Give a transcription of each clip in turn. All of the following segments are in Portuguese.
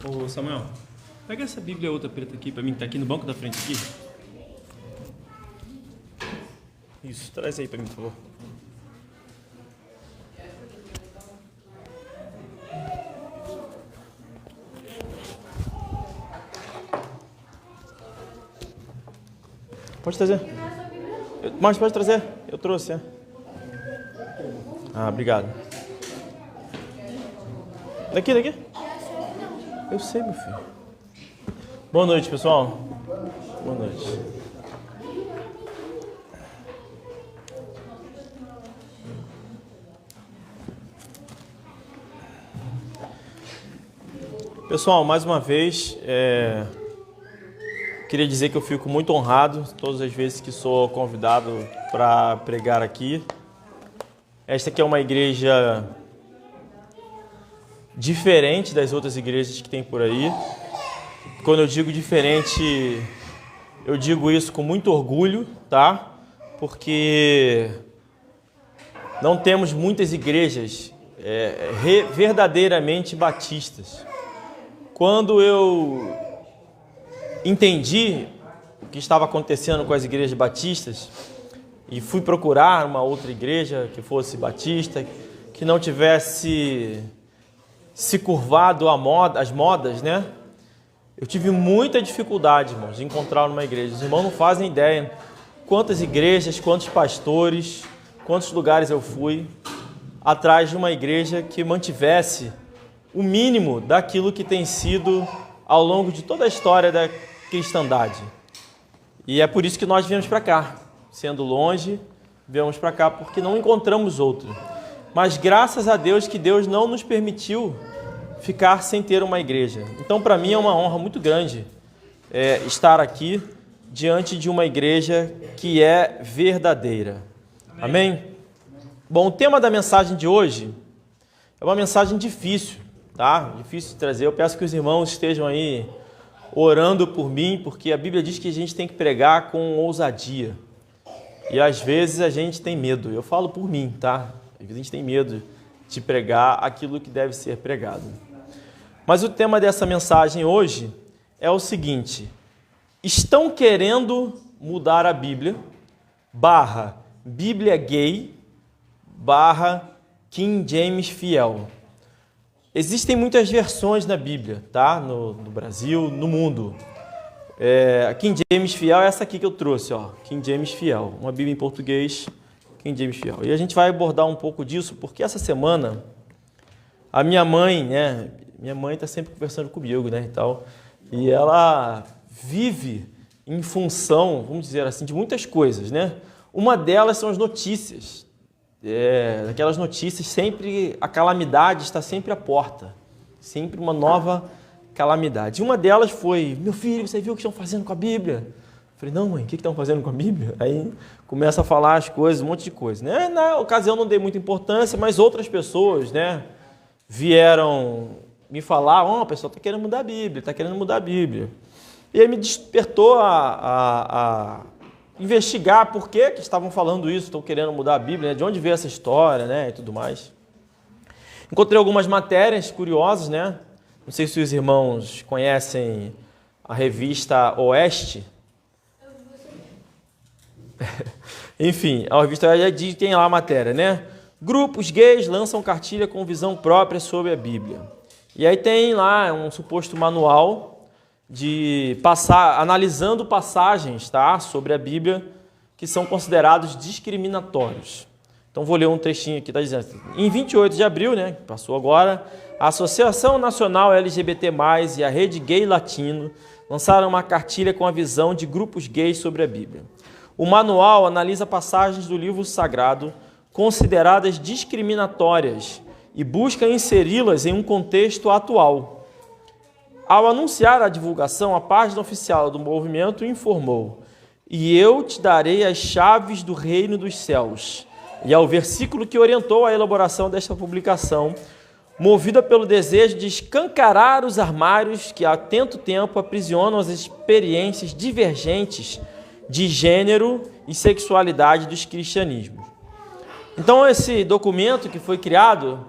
Ô Samuel, pega essa Bíblia outra preta aqui pra mim, que tá aqui no banco da frente aqui. Isso, traz aí pra mim, por favor. Pode trazer. Mas pode trazer, eu trouxe, é. Ah, obrigado. Daqui. Eu sei, meu filho. Boa noite, pessoal. Boa noite. Pessoal, mais uma vez, queria dizer que eu fico muito honrado todas as vezes que sou convidado para pregar aqui. Esta aqui é uma igreja diferente das outras igrejas que tem por aí. Quando eu digo diferente, eu digo isso com muito orgulho, tá? Porque não temos muitas igrejas verdadeiramente batistas. Quando eu entendi o que estava acontecendo com as igrejas batistas e fui procurar uma outra igreja que fosse batista, que não tivesse se curvado às modas, né? Eu tive muita dificuldade, irmãos, de encontrar uma igreja. Os irmãos não fazem ideia quantas igrejas, quantos pastores, quantos lugares eu fui atrás de uma igreja que mantivesse o mínimo daquilo que tem sido ao longo de toda a história da cristandade. E é por isso que nós viemos para cá. Sendo longe, viemos para cá porque não encontramos outro. Mas graças a Deus que Deus não nos permitiu ficar sem ter uma igreja. Então, para mim é uma honra muito grande estar aqui diante de uma igreja que é verdadeira. Amém? Bom, o tema da mensagem de hoje é uma mensagem difícil, tá? Difícil de trazer. Eu peço que os irmãos estejam aí orando por mim, porque a Bíblia diz que a gente tem que pregar com ousadia. E às vezes a gente tem medo. Eu falo por mim, tá? Às vezes a gente tem medo de pregar aquilo que deve ser pregado. Mas o tema dessa mensagem hoje é o seguinte: estão querendo mudar a Bíblia, Bíblia gay, King James fiel. Existem muitas versões na Bíblia, tá? No Brasil, no mundo. A King James fiel é essa aqui que eu trouxe, ó. King James fiel, uma Bíblia em português, King James fiel. E a gente vai abordar um pouco disso, porque essa semana a minha mãe, né? Minha mãe está sempre conversando comigo, né? E ela vive em função, vamos dizer assim, de muitas coisas, né? Uma delas são as notícias. Aquelas notícias, sempre a calamidade está sempre à porta. Sempre uma nova calamidade. Uma delas foi: meu filho, você viu o que estão fazendo com a Bíblia? Eu falei: não, mãe, o que estão fazendo com a Bíblia? Aí começa a falar as coisas, um monte de coisa, né? Na ocasião não dei muita importância, mas outras pessoas, né, vieram me falar: o pessoal está querendo mudar a Bíblia, está querendo mudar a Bíblia. E aí me despertou a investigar por que estavam falando isso, estão querendo mudar a Bíblia, né? De onde veio essa história, né, e tudo mais. Encontrei algumas matérias curiosas, né? Não sei se os irmãos conhecem a revista Oeste. Enfim, a revista Oeste tem lá a matéria, né? Grupos gays lançam cartilha com visão própria sobre a Bíblia. E aí tem lá um suposto manual analisando passagens, tá, sobre a Bíblia que são considerados discriminatórios. Então vou ler um trechinho aqui, está dizendo: em 28 de abril, né, que passou agora, a Associação Nacional LGBT+, e a Rede Gay Latino lançaram uma cartilha com a visão de grupos gays sobre a Bíblia. O manual analisa passagens do livro sagrado consideradas discriminatórias e busca inseri-las em um contexto atual. Ao anunciar a divulgação, a página oficial do movimento informou: e eu te darei as chaves do reino dos céus. E ao versículo que orientou a elaboração desta publicação, movida pelo desejo de escancarar os armários que há tanto tempo aprisionam as experiências divergentes de gênero e sexualidade dos cristianismos. Então, esse documento que foi criado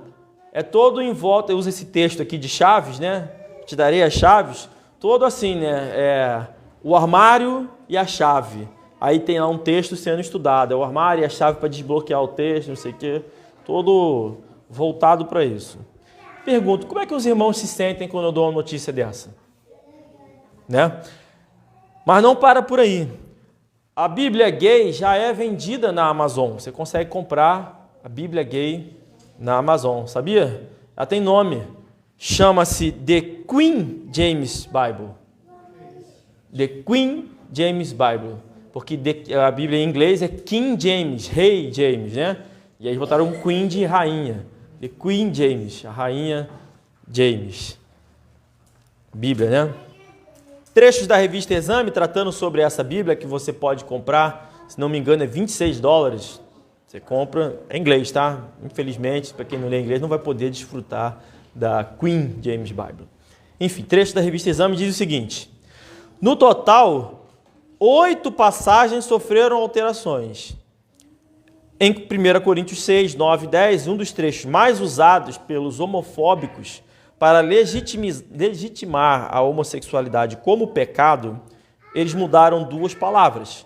é todo em volta, eu uso esse texto aqui de chaves, né? te darei as chaves, todo assim, né? O armário e a chave. Aí tem lá um texto sendo estudado, é o armário e a chave para desbloquear o texto, não sei o quê, todo voltado para isso. Pergunto, como é que os irmãos se sentem quando eu dou uma notícia dessa? Né? Mas não para por aí. A Bíblia Gay já é vendida na Amazon. Você consegue comprar a Bíblia Gay na Amazon, sabia? Ela tem nome. Chama-se The Queen James Bible. The Queen James Bible. Porque a Bíblia em inglês é King James, Rei James, né? E aí botaram um Queen de rainha. The Queen James, a rainha James. Bíblia, né? Trechos da revista Exame tratando sobre essa Bíblia que você pode comprar, se não me engano é $26. Você compra em inglês, tá? Infelizmente, para quem não lê inglês, não vai poder desfrutar da Queen James Bible. Enfim, trecho da revista Exame diz o seguinte: no total, 8 passagens sofreram alterações. Em 1 Coríntios 6, 9 e 10, um dos trechos mais usados pelos homofóbicos para legitimar a homossexualidade como pecado, eles mudaram 2 palavras.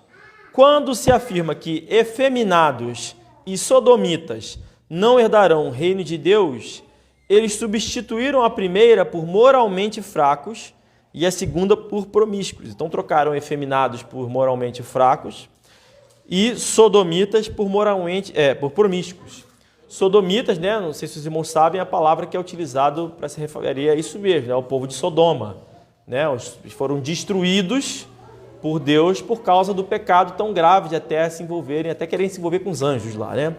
Quando se afirma que efeminados e sodomitas não herdarão o reino de Deus, eles substituíram a primeira por moralmente fracos e a segunda por promíscuos. Então trocaram efeminados por moralmente fracos e sodomitas por por promíscuos. Sodomitas, né? Não sei se os irmãos sabem, é a palavra que é utilizada para se referir a isso mesmo, né? O povo de Sodoma, né? Eles foram destruídos por Deus por causa do pecado tão grave de até querem se envolver com os anjos lá, né?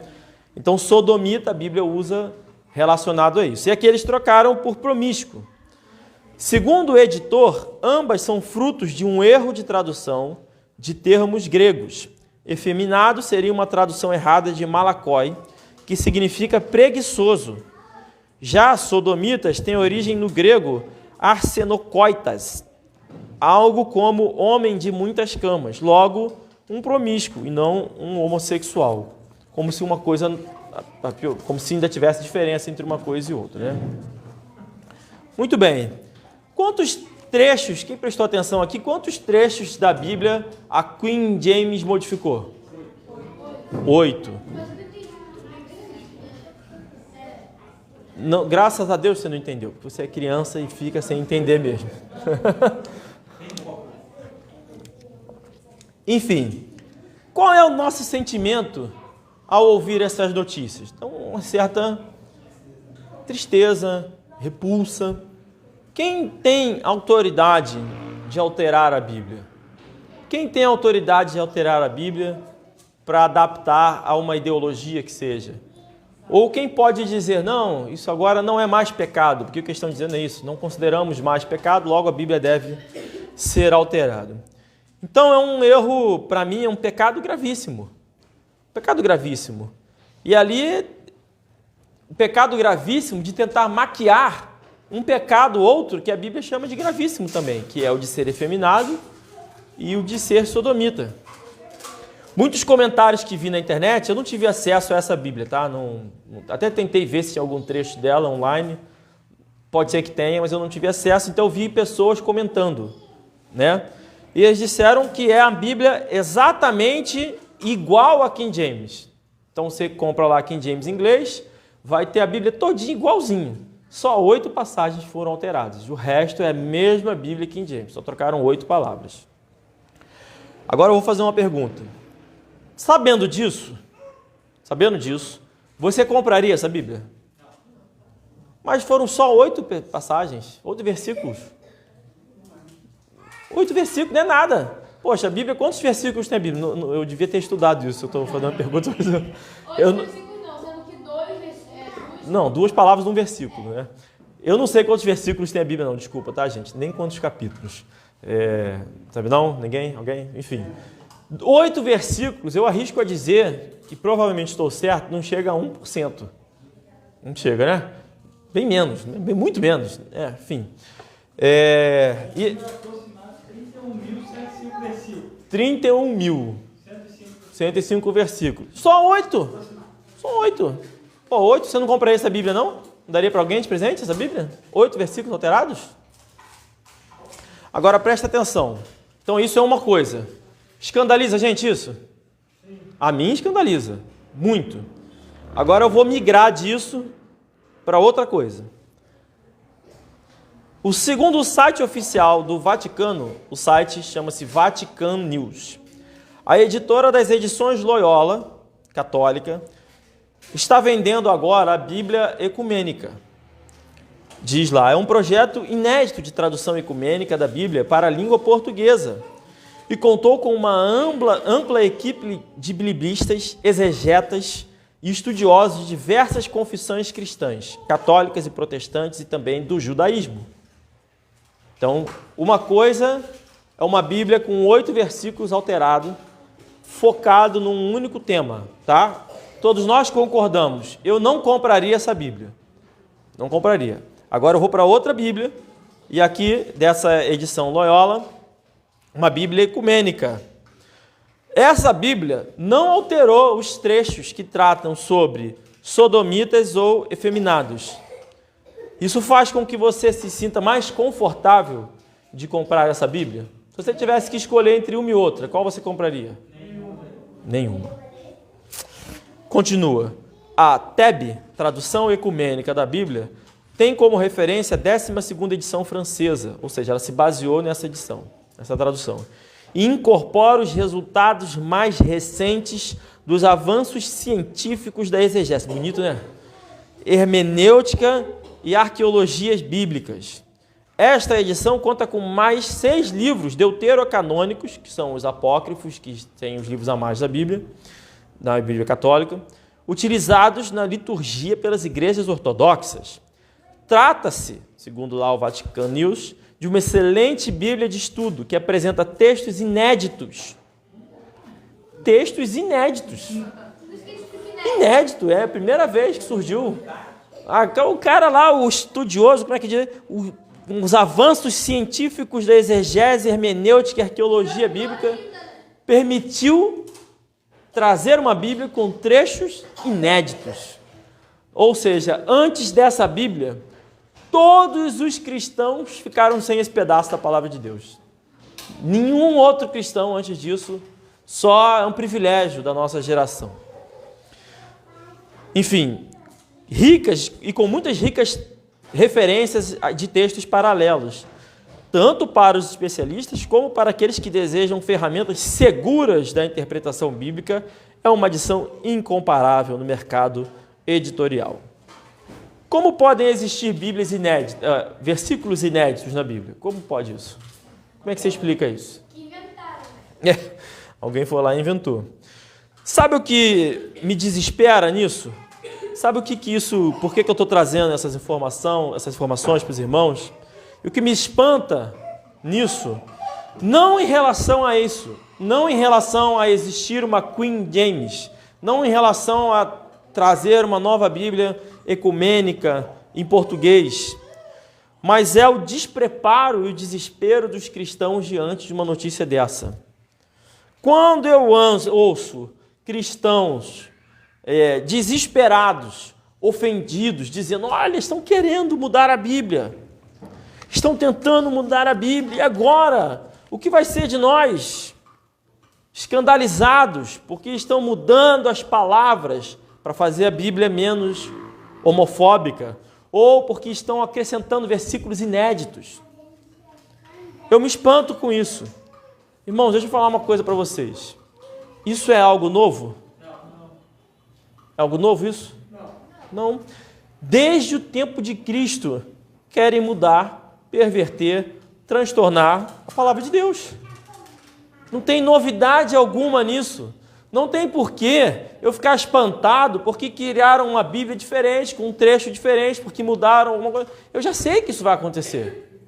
Então, sodomita, a Bíblia usa relacionado a isso. E aqui eles trocaram por promíscuo. Segundo o editor, ambas são frutos de um erro de tradução de termos gregos. Efeminado seria uma tradução errada de malakoi, que significa preguiçoso. Já sodomitas tem origem no grego arsenokoitas, algo como homem de muitas camas, logo um promíscuo e não um homossexual, como se ainda tivesse diferença entre uma coisa e outra, né? Muito bem. Quantos trechos, quem prestou atenção aqui, quantos trechos da Bíblia a Queen James modificou? 8. Não, graças a Deus você não entendeu, porque você é criança e fica sem entender mesmo. Enfim, qual é o nosso sentimento ao ouvir essas notícias? Então, uma certa tristeza, repulsa. Quem tem autoridade de alterar a Bíblia? Quem tem autoridade de alterar a Bíblia para adaptar a uma ideologia que seja? Ou quem pode dizer, não, isso agora não é mais pecado, porque o que estão dizendo é isso, não consideramos mais pecado, logo a Bíblia deve ser alterada. Então é um erro, para mim, é um pecado gravíssimo. Pecado gravíssimo. E ali, o pecado gravíssimo de tentar maquiar um pecado outro que a Bíblia chama de gravíssimo também, que é o de ser efeminado e o de ser sodomita. Muitos comentários que vi na internet, eu não tive acesso a essa Bíblia, tá? Até tentei ver se tinha algum trecho dela online, pode ser que tenha, mas eu não tive acesso, então eu vi pessoas comentando, né? E eles disseram que é a Bíblia exatamente igual a King James. Então você compra lá a King James em inglês, vai ter a Bíblia todinha igualzinho. Só 8 passagens foram alteradas. O resto é a mesma Bíblia King James, só trocaram 8 palavras. Agora eu vou fazer uma pergunta. Sabendo disso, você compraria essa Bíblia? Mas foram só 8 passagens, 8 versículos. 8 versículos, não é nada. Poxa, a Bíblia, quantos versículos tem a Bíblia? Eu devia ter estudado isso, eu estou fazendo uma pergunta. 8 versículos não, sendo que 2 versículos. Não, 2 palavras num versículo, né? Eu não sei quantos versículos tem a Bíblia, não, desculpa, tá, gente? Nem quantos capítulos. Sabe não? Ninguém? Alguém? Enfim. 8 versículos, eu arrisco a dizer, e provavelmente estou certo, não chega a 1%. Não chega, né? Bem menos, né? Muito menos. Enfim. 31.105 versículos. Só 8. Só 8. Pô, 8, você não compraria essa Bíblia, não? Não daria para alguém de presente essa Bíblia? 8 versículos alterados? Agora presta atenção. Então isso é uma coisa. Escandaliza a gente isso? A mim escandaliza. Muito. Agora eu vou migrar disso para outra coisa. O segundo site oficial do Vaticano, o site chama-se Vatican News. A editora das edições Loyola, católica, está vendendo agora a Bíblia Ecumênica. Diz lá, é um projeto inédito de tradução ecumênica da Bíblia para a língua portuguesa e contou com uma ampla equipe de biblistas, exegetas e estudiosos de diversas confissões cristãs, católicas e protestantes e também do judaísmo. Então, uma coisa é uma Bíblia com 8 versículos alterados, focado num único tema, tá? Todos nós concordamos. Eu não compraria essa Bíblia. Não compraria. Agora eu vou para outra Bíblia, e aqui, dessa edição Loyola, uma Bíblia ecumênica. Essa Bíblia não alterou os trechos que tratam sobre sodomitas ou efeminados. Isso faz com que você se sinta mais confortável de comprar essa Bíblia? Se você tivesse que escolher entre uma e outra, qual você compraria? Nenhuma. Continua. A TEB, Tradução Ecumênica da Bíblia, tem como referência a 12ª edição francesa, ou seja, ela se baseou nessa edição, nessa tradução, e incorpora os resultados mais recentes dos avanços científicos da exegese. Bonito, né? Hermenêutica e arqueologias bíblicas. Esta edição conta com mais 6 livros deuterocanônicos, que são os apócrifos, que têm os livros a mais da Bíblia católica, utilizados na liturgia pelas igrejas ortodoxas. Trata-se, segundo lá o Vatican News, de uma excelente Bíblia de estudo que apresenta textos inéditos. Textos inéditos. Inédito, é a primeira vez que surgiu. O cara lá, o estudioso, como é que diz? Os avanços científicos da exegese, hermenêutica e arqueologia bíblica permitiu trazer uma Bíblia com trechos inéditos. Ou seja, antes dessa Bíblia, todos os cristãos ficaram sem esse pedaço da palavra de Deus. Nenhum outro cristão antes disso, só é um privilégio da nossa geração. Enfim, ricas e com muitas ricas referências de textos paralelos, tanto para os especialistas como para aqueles que desejam ferramentas seguras da interpretação bíblica. É uma adição incomparável no mercado editorial. Como podem existir Bíblias inéditas, versículos inéditos na Bíblia? Como pode isso? Como é que você explica isso? Inventaram. Alguém foi lá e inventou. Sabe o que me desespera nisso? Sabe o que isso, por que eu estou trazendo essas informações para os irmãos? E o que me espanta nisso, não em relação a isso, não em relação a existir uma Queen James, não em relação a trazer uma nova Bíblia ecumênica em português, mas é o despreparo e o desespero dos cristãos diante de uma notícia dessa. Quando eu ouço cristãos desesperados, ofendidos, dizendo: olha, estão querendo mudar a Bíblia, estão tentando mudar a Bíblia, e agora? O que vai ser de nós? Escandalizados, porque estão mudando as palavras para fazer a Bíblia menos homofóbica, ou porque estão acrescentando versículos inéditos. Eu me espanto com isso. Irmãos, deixa eu falar uma coisa para vocês. Isso é algo novo? É algo novo isso? Não. Desde o tempo de Cristo, querem mudar, perverter, transtornar a palavra de Deus. Não tem novidade alguma nisso. Não tem porquê eu ficar espantado porque criaram uma Bíblia diferente, com um trecho diferente, porque mudaram alguma coisa. Eu já sei que isso vai acontecer.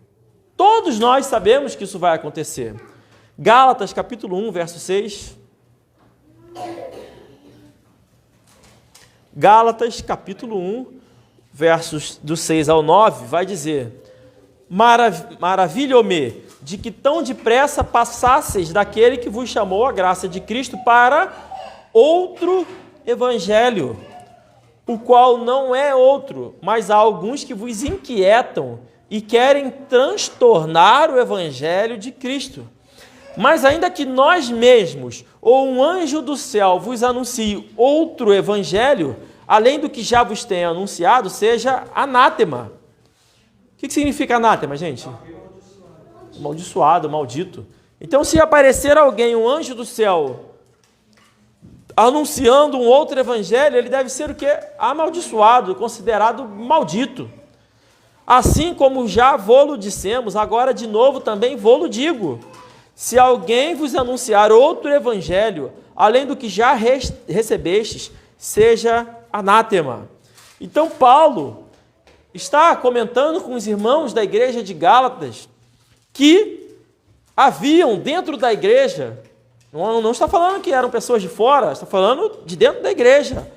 Todos nós sabemos que isso vai acontecer. Gálatas capítulo 1, verso 6. Gálatas capítulo 1, versos do 6 ao 9, vai dizer: maravilho-me de que tão depressa passasseis daquele que vos chamou a graça de Cristo para outro evangelho, o qual não é outro, mas há alguns que vos inquietam e querem transtornar o evangelho de Cristo. Mas ainda que nós mesmos ou um anjo do céu vos anuncie outro evangelho, além do que já vos tenha anunciado, seja anátema. O que significa anátema, gente? Amaldiçoado, maldito. Então, se aparecer alguém, um anjo do céu, anunciando um outro evangelho, ele deve ser o quê? Amaldiçoado, considerado maldito. Assim como já vô-lo dissemos, agora de novo também vô-lo digo. Se alguém vos anunciar outro evangelho, além do que já recebestes, seja anátema. Então Paulo está comentando com os irmãos da igreja de Gálatas que haviam dentro da igreja, não está falando que eram pessoas de fora, está falando de dentro da igreja,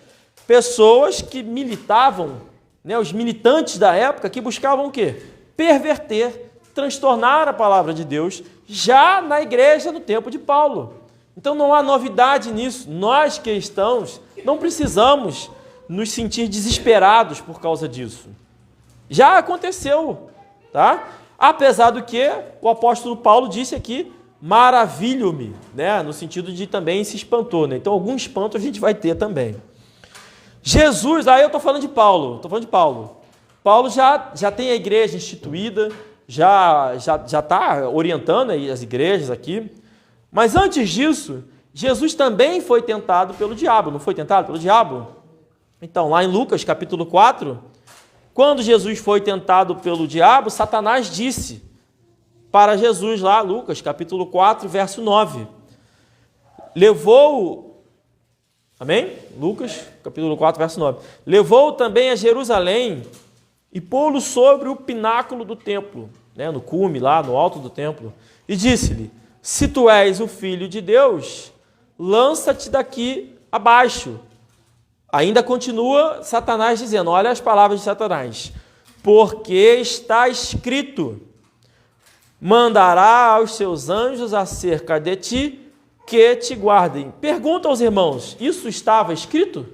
pessoas que militavam, né, os militantes da época que buscavam o quê? Perverter, transtornar a palavra de Deus, já na igreja no tempo de Paulo. Então não há novidade nisso. Nós cristãos não precisamos nos sentir desesperados por causa disso. Já aconteceu, tá? Apesar do que o apóstolo Paulo disse aqui, maravilho-me, né? No sentido de também se espantou, né? Então algum espanto a gente vai ter também. Jesus, aí eu estou falando de Paulo, Paulo já tem a igreja instituída, já está orientando aí as igrejas aqui, mas antes disso, Jesus também foi tentado pelo diabo, não foi tentado pelo diabo? Então, lá em Lucas capítulo 4, quando Jesus foi tentado pelo diabo, Satanás disse para Jesus lá, Lucas capítulo 4, verso 9, amém? Lucas capítulo 4, verso 9, levou também a Jerusalém e pô-lo sobre o pináculo do templo, né, no cume lá, no alto do templo, e disse-lhe, se tu és o Filho de Deus, lança-te daqui abaixo. Ainda continua Satanás dizendo, olha as palavras de Satanás, porque está escrito, mandará aos seus anjos acerca de ti, que te guardem. Pergunta aos irmãos, isso estava escrito?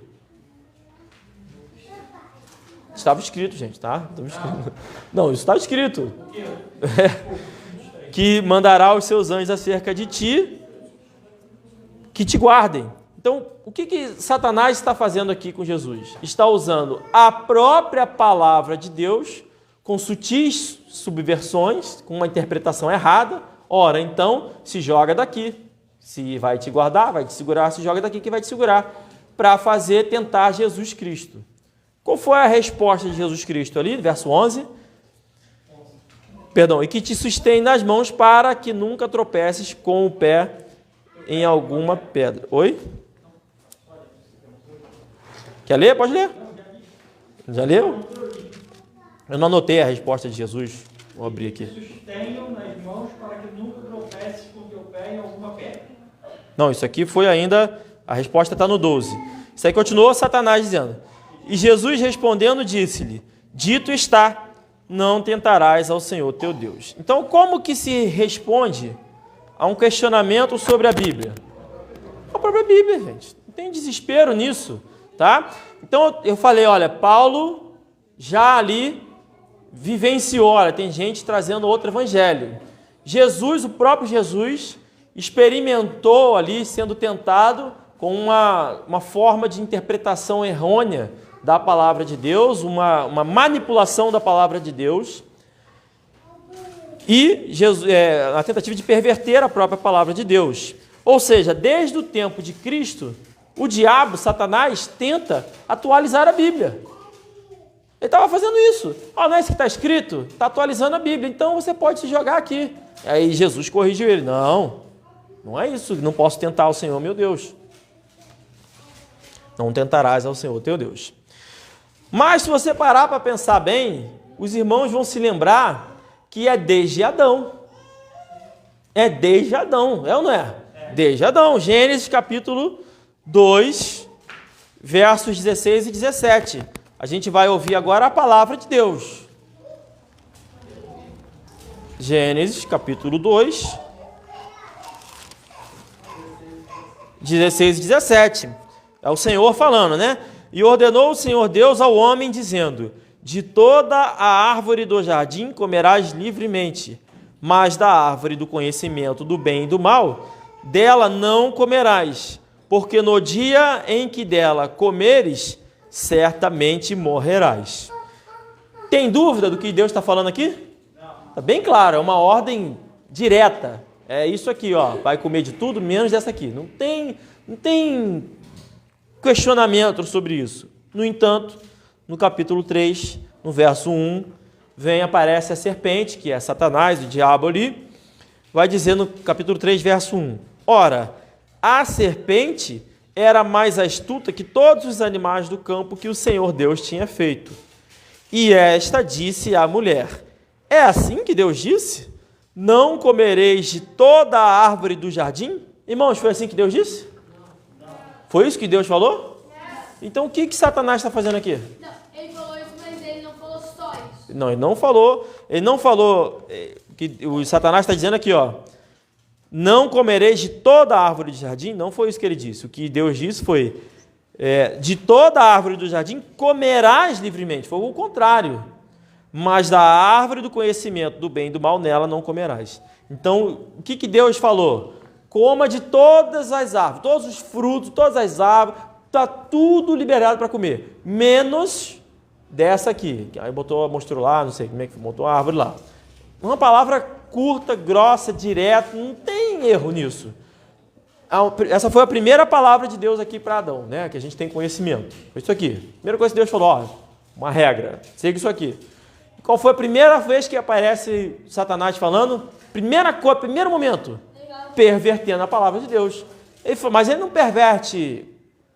Estava escrito, gente, tá? Não, isso está escrito. Que mandará os seus anjos acerca de ti, que te guardem. Então, o que Satanás está fazendo aqui com Jesus? Está usando a própria palavra de Deus, com sutis subversões, com uma interpretação errada. Ora, então, se joga daqui. Se vai te guardar, vai te segurar, se joga daqui que vai te segurar, para fazer tentar Jesus Cristo. Qual foi a resposta de Jesus Cristo ali, verso 11? E que te sustém nas mãos para que nunca tropeces com o pé em alguma pedra. Oi? Quer ler? Pode ler. Já leu? Eu não anotei a resposta de Jesus. Vou abrir aqui. Sustenho nas mãos para que nunca tropeces com o teu pé em alguma pedra. Não, isso aqui foi ainda, a resposta está no 12. Isso aí continuou Satanás dizendo, e Jesus respondendo disse-lhe, dito está, não tentarás ao Senhor teu Deus. Então, como que se responde a um questionamento sobre a Bíblia? A própria Bíblia, gente. Não tem desespero nisso, tá? Então, eu falei, olha, Paulo já ali vivenciou, olha, tem gente trazendo outro evangelho. Jesus, o próprio Jesus, experimentou ali, sendo tentado com uma forma de interpretação errônea da palavra de Deus, uma manipulação da palavra de Deus, e Jesus, a tentativa de perverter a própria palavra de Deus. Ou seja, desde o tempo de Cristo, o diabo, Satanás, tenta atualizar a Bíblia. Ele estava fazendo isso. Não é isso que está escrito? Está atualizando a Bíblia, então você pode se jogar aqui. Aí Jesus corrigiu ele. Não é isso, não posso tentar ao Senhor, meu Deus. Não tentarás ao Senhor, teu Deus. Mas se você parar para pensar bem, os irmãos vão se lembrar que é desde Adão. É desde Adão, é ou não é? Desde Adão. Gênesis capítulo 2, versos 16 e 17. A gente vai ouvir agora a palavra de Deus. Gênesis capítulo 2, 16 e 17. É o Senhor falando, né? E ordenou o Senhor Deus ao homem, dizendo, de toda a árvore do jardim comerás livremente, mas da árvore do conhecimento do bem e do mal, dela não comerás, porque no dia em que dela comeres, certamente morrerás. Tem dúvida do que Deus está falando aqui? Está bem claro, é uma ordem direta. É isso aqui, ó, vai comer de tudo, menos dessa aqui. Não tem questionamento sobre isso. No entanto, no capítulo 3, no verso 1, aparece a serpente, que é Satanás, o diabo ali, vai dizer no capítulo 3, verso 1, ora, a serpente era mais astuta que todos os animais do campo que o Senhor Deus tinha feito. E esta disse à mulher, é assim que Deus disse? Não comereis de toda a árvore do jardim? Irmãos, foi assim que Deus disse? Foi isso que Deus falou? Então o que Satanás está fazendo aqui? Não, ele falou isso, mas ele não falou só isso. Não, ele não falou, que o Satanás está dizendo aqui, ó, não comereis de toda a árvore do jardim, não foi isso que ele disse. O que Deus disse foi, de toda a árvore do jardim comerás livremente, foi o contrário, mas da árvore do conhecimento do bem e do mal nela não comerás. Então, o que Deus falou? Coma de todas as árvores, todos os frutos, todas as árvores, está tudo liberado para comer, menos dessa aqui. Aí mostrou lá, não sei como é que botou a árvore lá. Uma palavra curta, grossa, direta, não tem erro nisso. Essa foi a primeira palavra de Deus aqui para Adão, né? Que a gente tem conhecimento. Foi isso aqui. Primeira coisa que Deus falou, ó, uma regra, siga isso aqui. Qual foi a primeira vez que aparece Satanás falando? Primeiro momento, pervertendo a palavra de Deus. Ele falou, mas ele não perverte,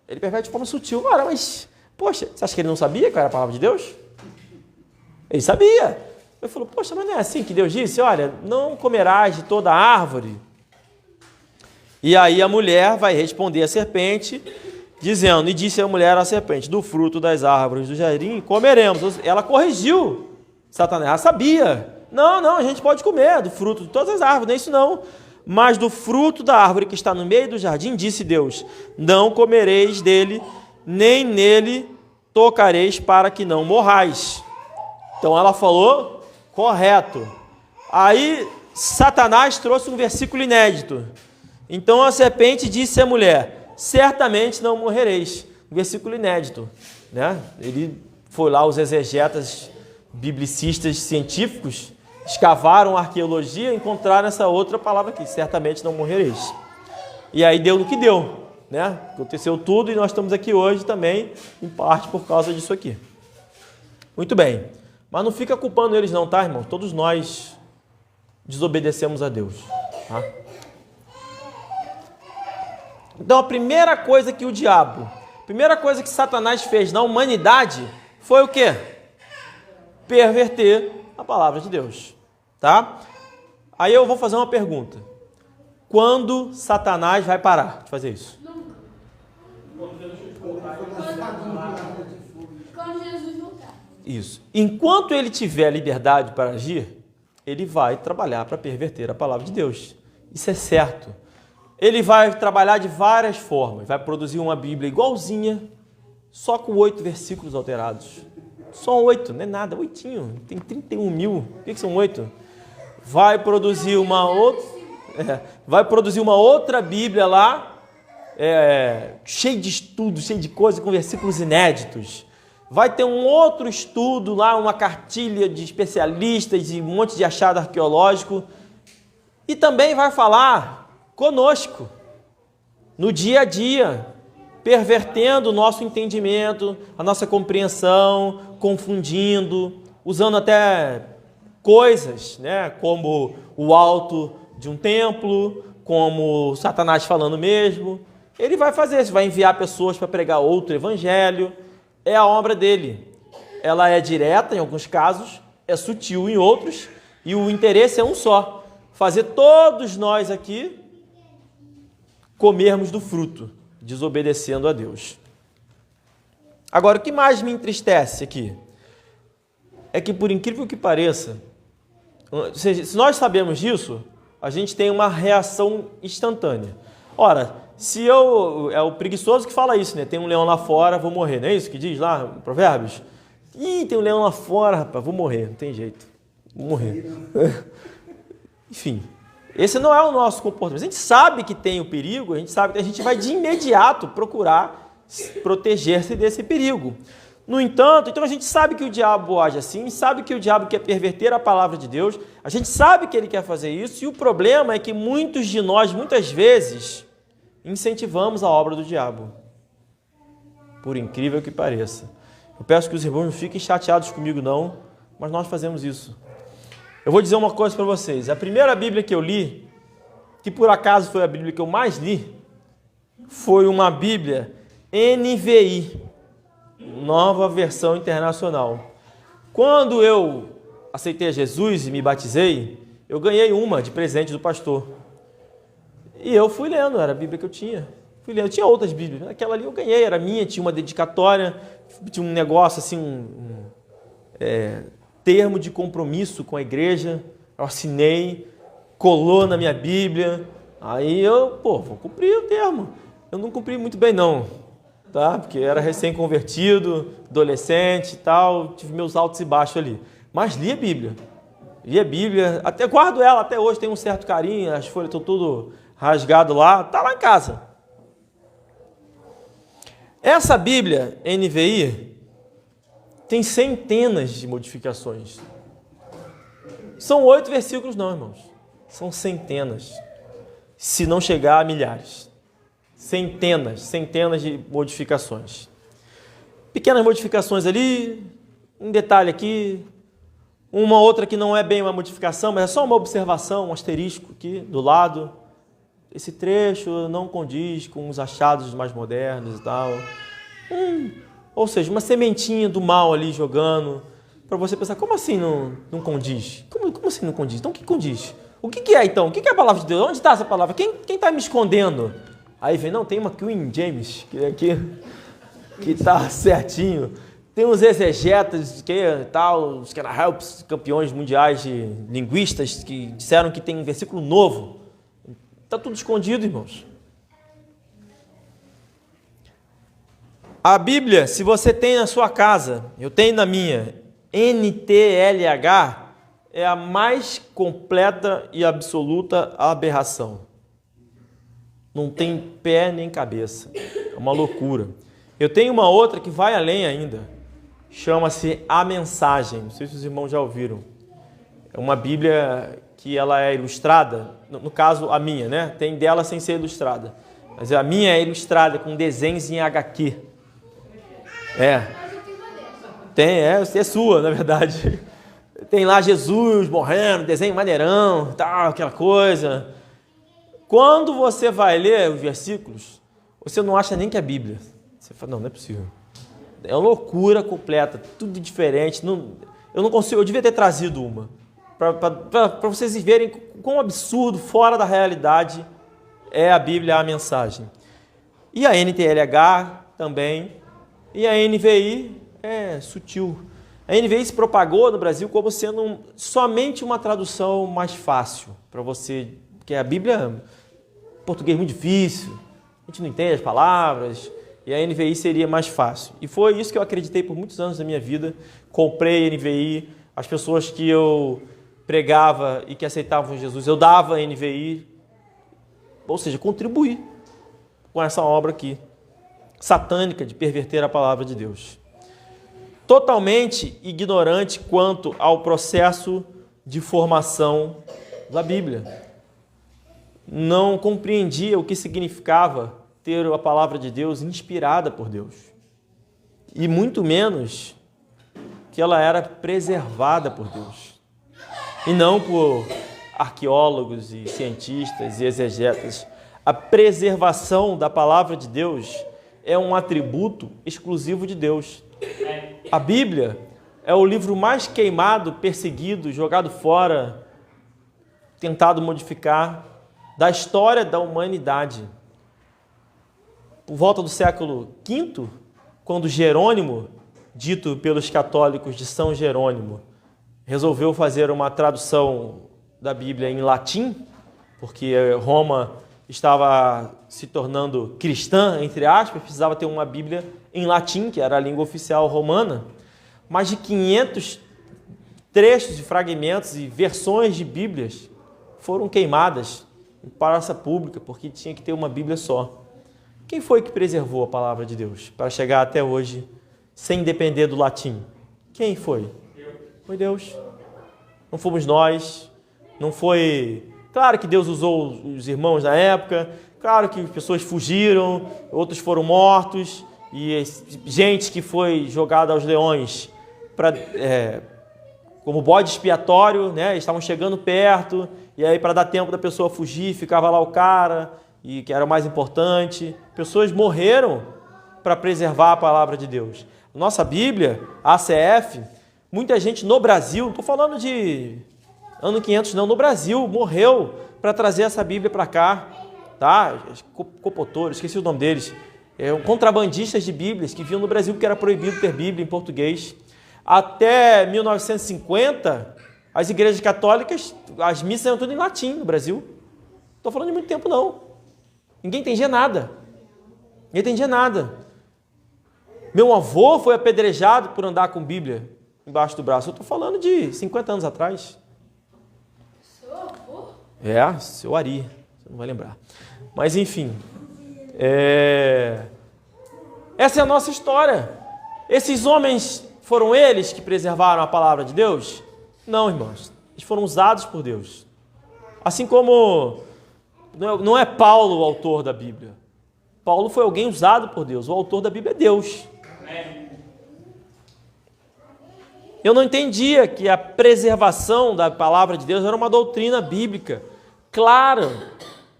ele perverte de forma sutil. Ora, mas, poxa, você acha que ele não sabia qual era a palavra de Deus? Ele sabia. Ele falou, poxa, mas não é assim que Deus disse? Olha, não comerás de toda a árvore. E aí a mulher vai responder à serpente, dizendo, e disse a mulher à serpente, do fruto das árvores do jardim comeremos. Ela corrigiu Satanás, ela sabia. Não, a gente pode comer do fruto de todas as árvores, não é isso não. Mas do fruto da árvore que está no meio do jardim, disse Deus, não comereis dele, nem nele tocareis para que não morrais. Então ela falou correto. Aí Satanás trouxe um versículo inédito. Então a serpente disse à mulher, certamente não morrereis. Um versículo inédito, né? Ele foi lá, os exegetas biblicistas científicos escavaram a arqueologia e encontraram essa outra palavra aqui, certamente não morrereis. E aí deu no que deu, né? Aconteceu tudo e nós estamos aqui hoje também, em parte por causa disso aqui. Muito bem, mas não fica culpando eles não, tá, irmão? Todos nós desobedecemos a Deus, tá? Então a primeira coisa que primeira coisa que Satanás fez na humanidade foi o quê? Perverter a palavra de Deus, tá? Aí eu vou fazer uma pergunta. Quando Satanás vai parar de fazer isso? Quando Jesus voltar. Isso. Enquanto ele tiver liberdade para agir, ele vai trabalhar para perverter a palavra de Deus. Isso é certo. Ele vai trabalhar de várias formas. Vai produzir uma Bíblia igualzinha, só com 8 versículos alterados. Só 8, não é nada, 8. Tem 31 mil. Por que são 8? Vai produzir uma outra Bíblia lá, cheio de estudos, cheio de coisas, com versículos inéditos. Vai ter um outro estudo lá, uma cartilha de especialistas e um monte de achado arqueológico. E também vai falar conosco, no dia a dia, pervertendo o nosso entendimento, a nossa compreensão, confundindo, usando até coisas, né, como o alto de um templo, como Satanás falando mesmo. Ele vai fazer isso, vai enviar pessoas para pregar outro evangelho. É a obra dele. Ela é direta em alguns casos, é sutil em outros, e o interesse é um só: fazer todos nós aqui comermos do fruto, desobedecendo a Deus. Agora, o que mais me entristece aqui é que, por incrível que pareça, se nós sabemos disso, a gente tem uma reação instantânea. Ora, se é o preguiçoso que fala isso, né? Tem um leão lá fora, vou morrer, não é isso que diz lá em Provérbios? Ih, tem um leão lá fora, rapaz, vou morrer, não tem jeito. Vou morrer. Enfim, esse não é o nosso comportamento. A gente sabe que tem o perigo, a gente sabe que a gente vai de imediato procurar proteger-se desse perigo. No entanto, então a gente sabe que o diabo age assim, sabe que o diabo quer perverter a palavra de Deus, a gente sabe que ele quer fazer isso, e o problema é que muitos de nós, muitas vezes, incentivamos a obra do diabo. Por incrível que pareça. Eu peço que os irmãos não fiquem chateados comigo não, mas nós fazemos isso. Eu vou dizer uma coisa para vocês. A primeira Bíblia que eu li, que por acaso foi a Bíblia que eu mais li, foi uma Bíblia NVI, Nova Versão Internacional. Quando eu aceitei a Jesus e me batizei, eu ganhei uma de presente do pastor. E eu fui lendo, era a Bíblia que eu tinha. Fui lendo. Eu tinha outras Bíblias, aquela ali eu ganhei, era minha, tinha uma dedicatória, tinha um negócio assim, termo de compromisso com a igreja, eu assinei, colou na minha Bíblia, aí eu, vou cumprir o termo. Eu não cumpri muito bem não, tá? Porque era recém-convertido, adolescente e tal, tive meus altos e baixos ali. Mas li a Bíblia, até guardo ela até hoje, tenho um certo carinho, as folhas estão tudo rasgado lá, tá lá em casa. Essa Bíblia NVI tem centenas de modificações. São 8 versículos não, irmãos. São centenas. Se não chegar a milhares. Centenas de modificações. Pequenas modificações ali, um detalhe aqui, uma outra que não é bem uma modificação, mas é só uma observação, um asterisco aqui do lado. Esse trecho não condiz com os achados mais modernos e tal. Ou seja, uma sementinha do mal ali jogando, para você pensar, como assim não condiz? Como assim não condiz? Então o que condiz? O que é então? O que é a palavra de Deus? Onde está essa palavra? Quem está me escondendo? Aí vem, não, tem uma King James, que está certinho. Tem uns exegetas, os Helps, campeões mundiais de linguistas, que disseram que tem um versículo novo. Está tudo escondido, irmãos. A Bíblia, se você tem na sua casa, eu tenho na minha, NTLH, é a mais completa e absoluta aberração. Não tem pé nem cabeça. É uma loucura. Eu tenho uma outra que vai além ainda. Chama-se A Mensagem. Não sei se os irmãos já ouviram. É uma Bíblia que ela é ilustrada. No caso, a minha, né? Tem dela sem ser ilustrada. Mas a minha é ilustrada com desenhos em HQ. É sua, na verdade. Tem lá Jesus morrendo, desenho maneirão, tal, aquela coisa. Quando você vai ler os versículos, você não acha nem que é Bíblia. Você fala, não é possível. É uma loucura completa, tudo diferente. Eu não consigo, eu devia ter trazido uma. Para vocês verem quão absurdo, fora da realidade, é a Bíblia, a mensagem. E a NTLH também. E a NVI é sutil. A NVI se propagou no Brasil como sendo somente uma tradução mais fácil para você, porque a Bíblia, português muito difícil, a gente não entende as palavras, e a NVI seria mais fácil. E foi isso que eu acreditei por muitos anos da minha vida. Comprei a NVI, as pessoas que eu pregava e que aceitavam Jesus, eu dava a NVI, ou seja, contribuí com essa obra aqui, satânica de perverter a palavra de Deus. Totalmente ignorante quanto ao processo de formação da Bíblia. Não compreendia o que significava ter a palavra de Deus inspirada por Deus. E muito menos que ela era preservada por Deus. E não por arqueólogos e cientistas e exegetas. A preservação da palavra de Deus é um atributo exclusivo de Deus. A Bíblia é o livro mais queimado, perseguido, jogado fora, tentado modificar da história da humanidade. Por volta do século V, quando Jerônimo, dito pelos católicos de São Jerônimo, resolveu fazer uma tradução da Bíblia em latim, porque Roma estava se tornando cristã, entre aspas, precisava ter uma Bíblia em latim, que era a língua oficial romana. mais de 500 trechos e fragmentos e versões de Bíblias foram queimadas em praça pública, porque tinha que ter uma Bíblia só. Quem foi que preservou a palavra de Deus para chegar até hoje sem depender do latim? Quem foi? Foi Deus. Não fomos nós. Não foi... Claro que Deus usou os irmãos na época, claro que pessoas fugiram, outros foram mortos, e gente que foi jogada aos leões como bode expiatório, né? Eles estavam chegando perto, e aí para dar tempo da pessoa fugir, ficava lá o cara, e que era o mais importante. Pessoas morreram para preservar a palavra de Deus. Nossa Bíblia, a ACF, muita gente no Brasil, não estou falando de ano 500 não, no Brasil, morreu para trazer essa Bíblia para cá, tá? Copotores, esqueci o nome deles, contrabandistas de Bíblias que vinham no Brasil porque era proibido ter Bíblia em português. Até 1950, as igrejas católicas, as missas eram tudo em latim no Brasil. Não estou falando de muito tempo não. Ninguém entendia nada. Ninguém entendia nada. Meu avô foi apedrejado por andar com Bíblia embaixo do braço. Eu estou falando de 50 anos atrás. Seu Ari, você não vai lembrar. Mas enfim, essa é a nossa história. Esses homens foram eles que preservaram a palavra de Deus? Não, irmãos. Eles foram usados por Deus. Assim como não é Paulo o autor da Bíblia. Paulo foi alguém usado por Deus. O autor da Bíblia é Deus. Eu não entendia que a preservação da palavra de Deus era uma doutrina bíblica clara,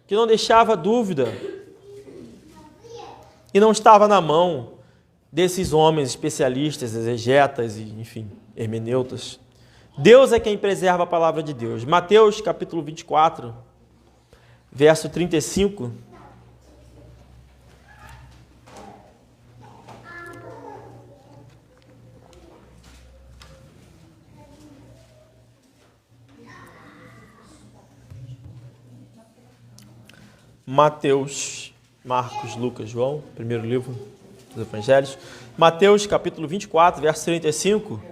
que não deixava dúvida e não estava na mão desses homens especialistas, exegetas e, enfim, hermeneutas. Deus é quem preserva a palavra de Deus. Mateus capítulo 24, verso 35. Mateus, Marcos, Lucas, João, primeiro livro dos Evangelhos. Mateus, capítulo 24, verso 35,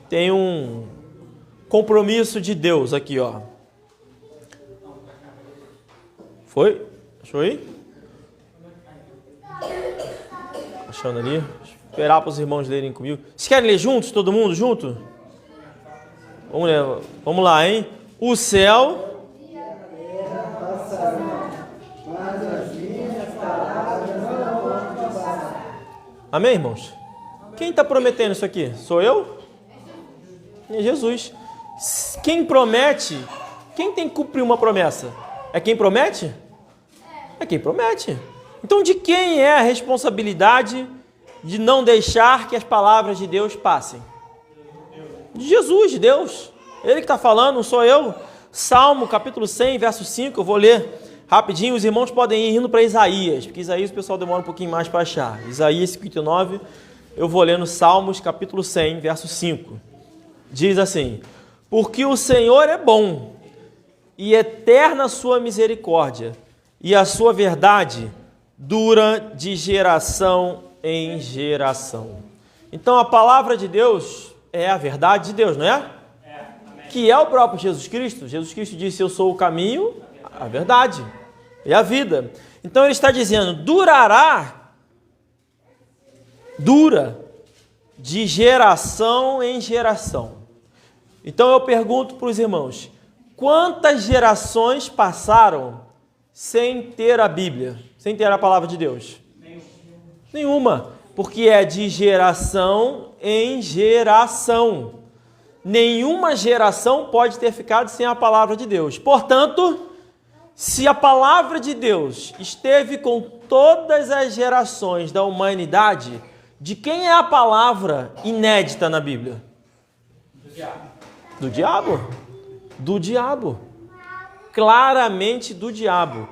tem um compromisso de Deus aqui, ó. Foi? Achou aí? Achando ali? Esperar para os irmãos lerem comigo. Vocês querem ler juntos? Todo mundo junto? Vamos ler. Vamos lá, hein? O céu... Amém, irmãos? Quem está prometendo isso aqui? Sou eu? É Jesus. Quem promete, quem tem que cumprir uma promessa? É quem promete? É quem promete. Então, de quem é a responsabilidade de não deixar que as palavras de Deus passem? De Jesus, de Deus. Ele que está falando, não sou eu. Salmo, capítulo 100, verso 5, eu vou ler rapidinho. Os irmãos podem ir indo para Isaías, porque Isaías o pessoal demora um pouquinho mais para achar. Isaías 59, eu vou ler no Salmos, capítulo 100, verso 5. Diz assim: porque o Senhor é bom, e eterna a sua misericórdia, e a sua verdade dura de geração em geração. Então a palavra de Deus é a verdade de Deus, não é? Que é o próprio Jesus Cristo. Jesus Cristo disse: eu sou o caminho, a verdade e a vida. Então ele está dizendo, dura de geração em geração. Então eu pergunto para os irmãos, quantas gerações passaram sem ter a Bíblia, sem ter a palavra de Deus? Nenhuma, porque é de geração em geração. Nenhuma geração pode ter ficado sem a palavra de Deus. Portanto, se a palavra de Deus esteve com todas as gerações da humanidade, de quem é a palavra inédita na Bíblia? Do diabo. Do diabo. Claramente do diabo.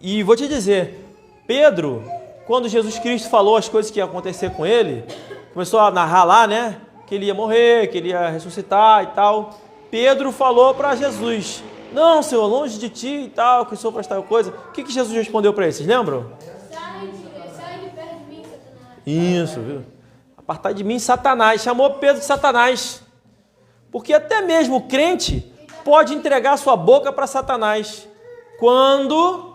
E vou te dizer, Pedro, quando Jesus Cristo falou as coisas que iam acontecer com ele, começou a narrar lá, né? Que ele ia morrer, que ele ia ressuscitar e tal. Pedro falou para Jesus: não, Senhor, longe de ti e tal, que o Senhor faz tal coisa. O que Jesus respondeu para ele? Vocês lembram? Sai de perto de mim, Satanás. Isso, viu? Apartai de mim, Satanás. Chamou Pedro de Satanás. Porque até mesmo o crente pode entregar sua boca para Satanás quando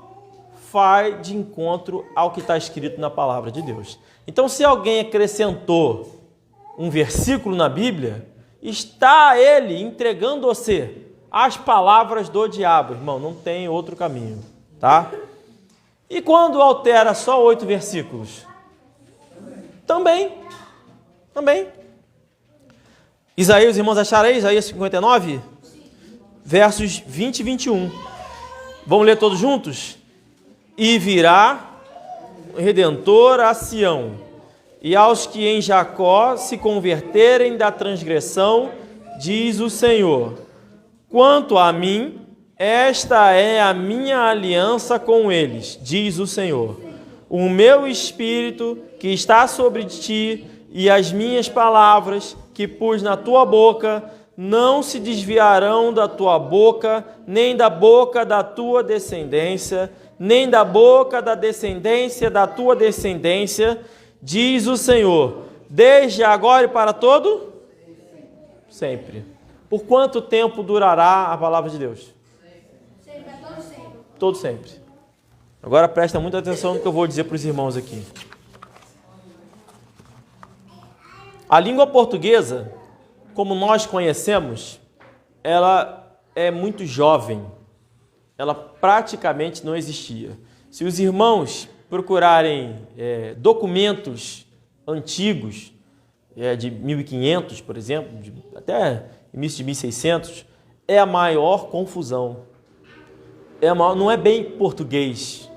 vai de encontro ao que está escrito na palavra de Deus. Então, se alguém acrescentou um versículo na Bíblia, está ele entregando você as palavras do diabo, irmão, não tem outro caminho, tá? E quando altera só 8 versículos? Também. Isaías, os irmãos acharam aí? Isaías 59, versos 20 e 21. Vamos ler todos juntos? E virá o Redentor a Sião, e aos que em Jacó se converterem da transgressão, diz o Senhor: quanto a mim, esta é a minha aliança com eles, diz o Senhor. O meu espírito que está sobre ti e as minhas palavras que pus na tua boca não se desviarão da tua boca, nem da boca da tua descendência, nem da boca da descendência da tua descendência, diz o Senhor, desde agora e para todo? Sempre. Por quanto tempo durará a palavra de Deus? Sempre, todo sempre. Todo sempre. Agora presta muita atenção no que eu vou dizer para os irmãos aqui. A língua portuguesa, como nós conhecemos, ela é muito jovem. Ela praticamente não existia. Se os irmãos procurarem documentos antigos, de 1500, por exemplo, até início de 1600, é a maior confusão. Não é bem português,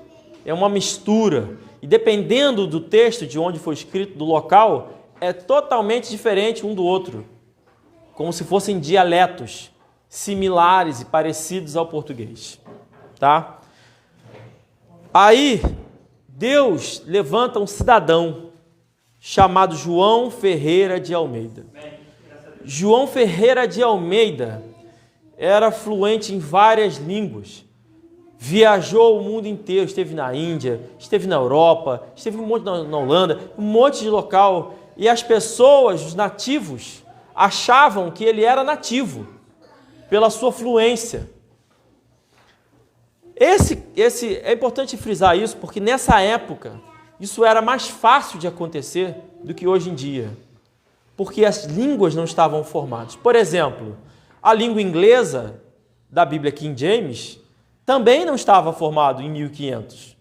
é uma mistura. E dependendo do texto, de onde foi escrito, do local, é totalmente diferente um do outro. Como se fossem dialetos similares e parecidos ao português. Tá? Aí, Deus levanta um cidadão chamado João Ferreira de Almeida. João Ferreira de Almeida era fluente em várias línguas. Viajou o mundo inteiro, esteve na Índia, esteve na Europa, esteve um monte na Holanda, um monte de local. E as pessoas, os nativos, achavam que ele era nativo, pela sua fluência. É importante frisar isso, porque nessa época, isso era mais fácil de acontecer do que hoje em dia. Porque as línguas não estavam formadas. Por exemplo, a língua inglesa da Bíblia King James também não estava formado em 1500.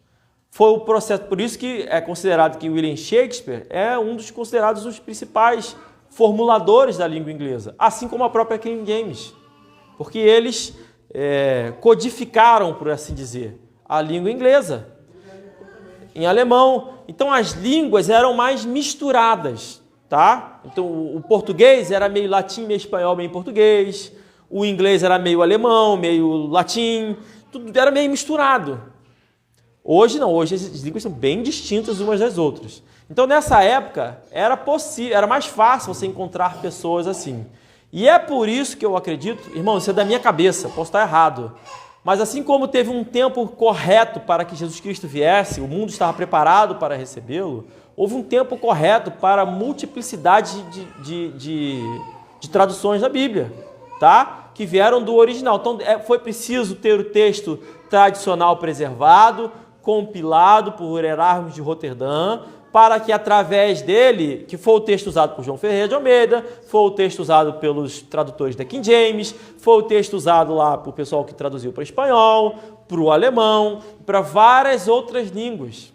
Foi o processo, por isso que é considerado que William Shakespeare é um dos considerados os principais formuladores da língua inglesa, assim como a própria King James, porque eles codificaram, por assim dizer, a língua inglesa em alemão. Então as línguas eram mais misturadas, tá? Então o português era meio latim, meio espanhol, meio português, o inglês era meio alemão, meio latim, tudo era meio misturado. Hoje não, hoje as línguas são bem distintas umas das outras. Então nessa época era mais fácil você encontrar pessoas assim. E é por isso que eu acredito, irmão, isso é da minha cabeça, posso estar errado, mas assim como teve um tempo correto para que Jesus Cristo viesse, o mundo estava preparado para recebê-lo, houve um tempo correto para a multiplicidade de traduções da Bíblia, tá? Que vieram do original. Então foi preciso ter o texto tradicional preservado, compilado por Erasmo de Roterdã, para que através dele, que foi o texto usado por João Ferreira de Almeida, foi o texto usado pelos tradutores da King James, foi o texto usado lá por pessoal que traduziu para o espanhol, para o alemão, para várias outras línguas.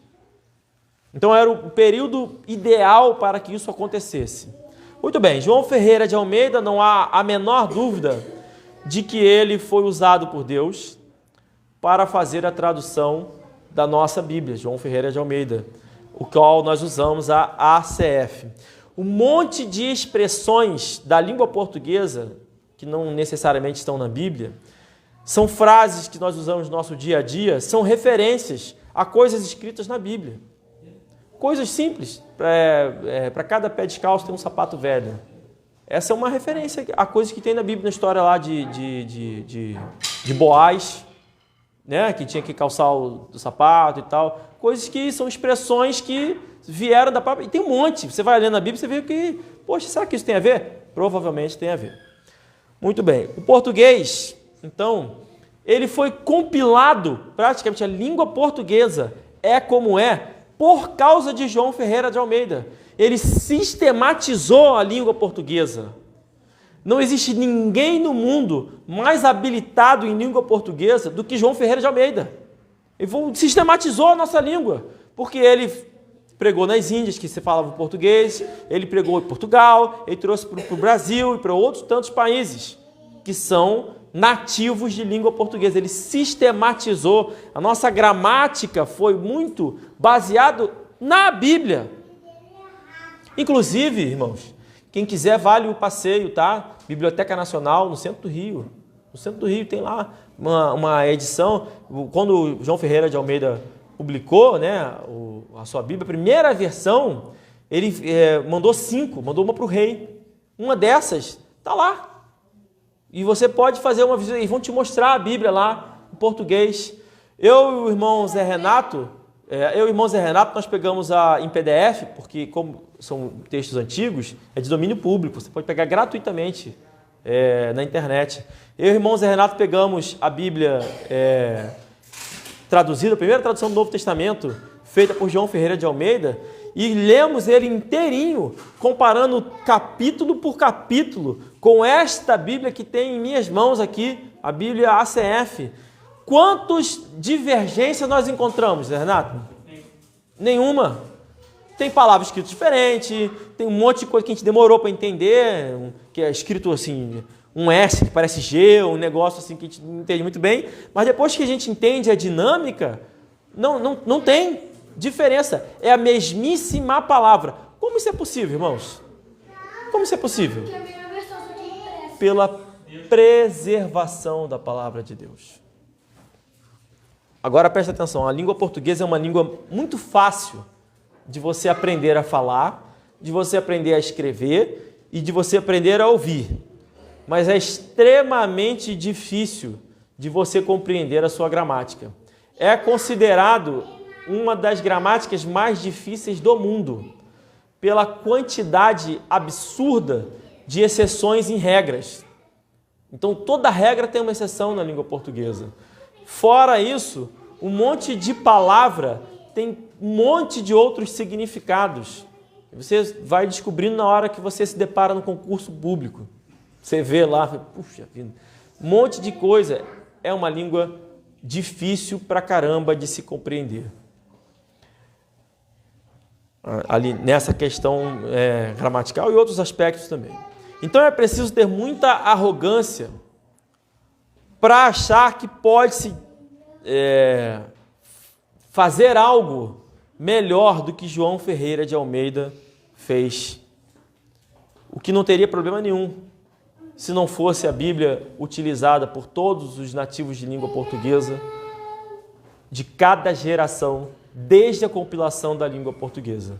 Então era o período ideal para que isso acontecesse. Muito bem, João Ferreira de Almeida, não há a menor dúvida de que ele foi usado por Deus para fazer a tradução da nossa Bíblia, João Ferreira de Almeida, o qual nós usamos a ACF. Um monte de expressões da língua portuguesa, que não necessariamente estão na Bíblia, são frases que nós usamos no nosso dia a dia, são referências a coisas escritas na Bíblia. Coisas simples, para cada pé descalço tem um sapato velho. Essa é uma referência a coisas que tem na Bíblia, na história lá de Boaz, né, que tinha que calçar o sapato e tal. Coisas que são expressões que vieram da própria... E tem um monte. Você vai lendo a Bíblia e você vê que, poxa, será que isso tem a ver? Provavelmente tem a ver. Muito bem. O português, então, ele foi compilado, praticamente a língua portuguesa é como é, por causa de João Ferreira de Almeida. Ele sistematizou a língua portuguesa. Não existe ninguém no mundo mais habilitado em língua portuguesa do que João Ferreira de Almeida. Ele sistematizou a nossa língua, porque ele pregou nas Índias, que se falava português, ele pregou em Portugal, ele trouxe para o Brasil e para outros tantos países que são nativos de língua portuguesa. Ele sistematizou. A nossa gramática foi muito baseado na Bíblia. Inclusive, irmãos, quem quiser vale o passeio, tá? Biblioteca Nacional, no centro do Rio. No centro do Rio tem lá uma edição. Quando João Ferreira de Almeida publicou, né, a sua Bíblia, a primeira versão, ele mandou uma para o rei. Uma dessas está lá. E você pode fazer uma visita, e vão te mostrar a Bíblia lá, em português. Eu e o irmão Zé Renato, nós pegamos em PDF, porque como são textos antigos, é de domínio público, você pode pegar gratuitamente na internet. Eu e o irmão Zé Renato pegamos a Bíblia traduzida, a primeira tradução do Novo Testamento, feita por João Ferreira de Almeida, e lemos ele inteirinho, comparando capítulo por capítulo, com esta Bíblia que tem em minhas mãos aqui, a Bíblia ACF. Quantas divergências nós encontramos, Renato? Nenhuma. Tem palavras escritas diferentes, tem um monte de coisa que a gente demorou para entender, que é escrito assim, um S que parece G, um negócio assim que a gente não entende muito bem, mas depois que a gente entende a dinâmica, não tem diferença. É a mesmíssima palavra. Como isso é possível, irmãos? Como isso é possível? Pela preservação da palavra de Deus. Agora presta atenção, a língua portuguesa é uma língua muito fácil de você aprender a falar, de você aprender a escrever e de você aprender a ouvir. Mas é extremamente difícil de você compreender a sua gramática. É considerado uma das gramáticas mais difíceis do mundo, pela quantidade absurda de exceções em regras. Então, toda regra tem uma exceção na língua portuguesa. Fora isso, um monte de palavra tem um monte de outros significados. Você vai descobrindo na hora que você se depara no concurso público. Você vê lá, puxa vida, um monte de coisa. É uma língua difícil pra caramba de se compreender. Ali nessa questão gramatical e outros aspectos também. Então é preciso ter muita arrogância para achar que pode-se fazer algo melhor do que João Ferreira de Almeida fez. O que não teria problema nenhum se não fosse a Bíblia utilizada por todos os nativos de língua portuguesa de cada geração, desde a compilação da língua portuguesa.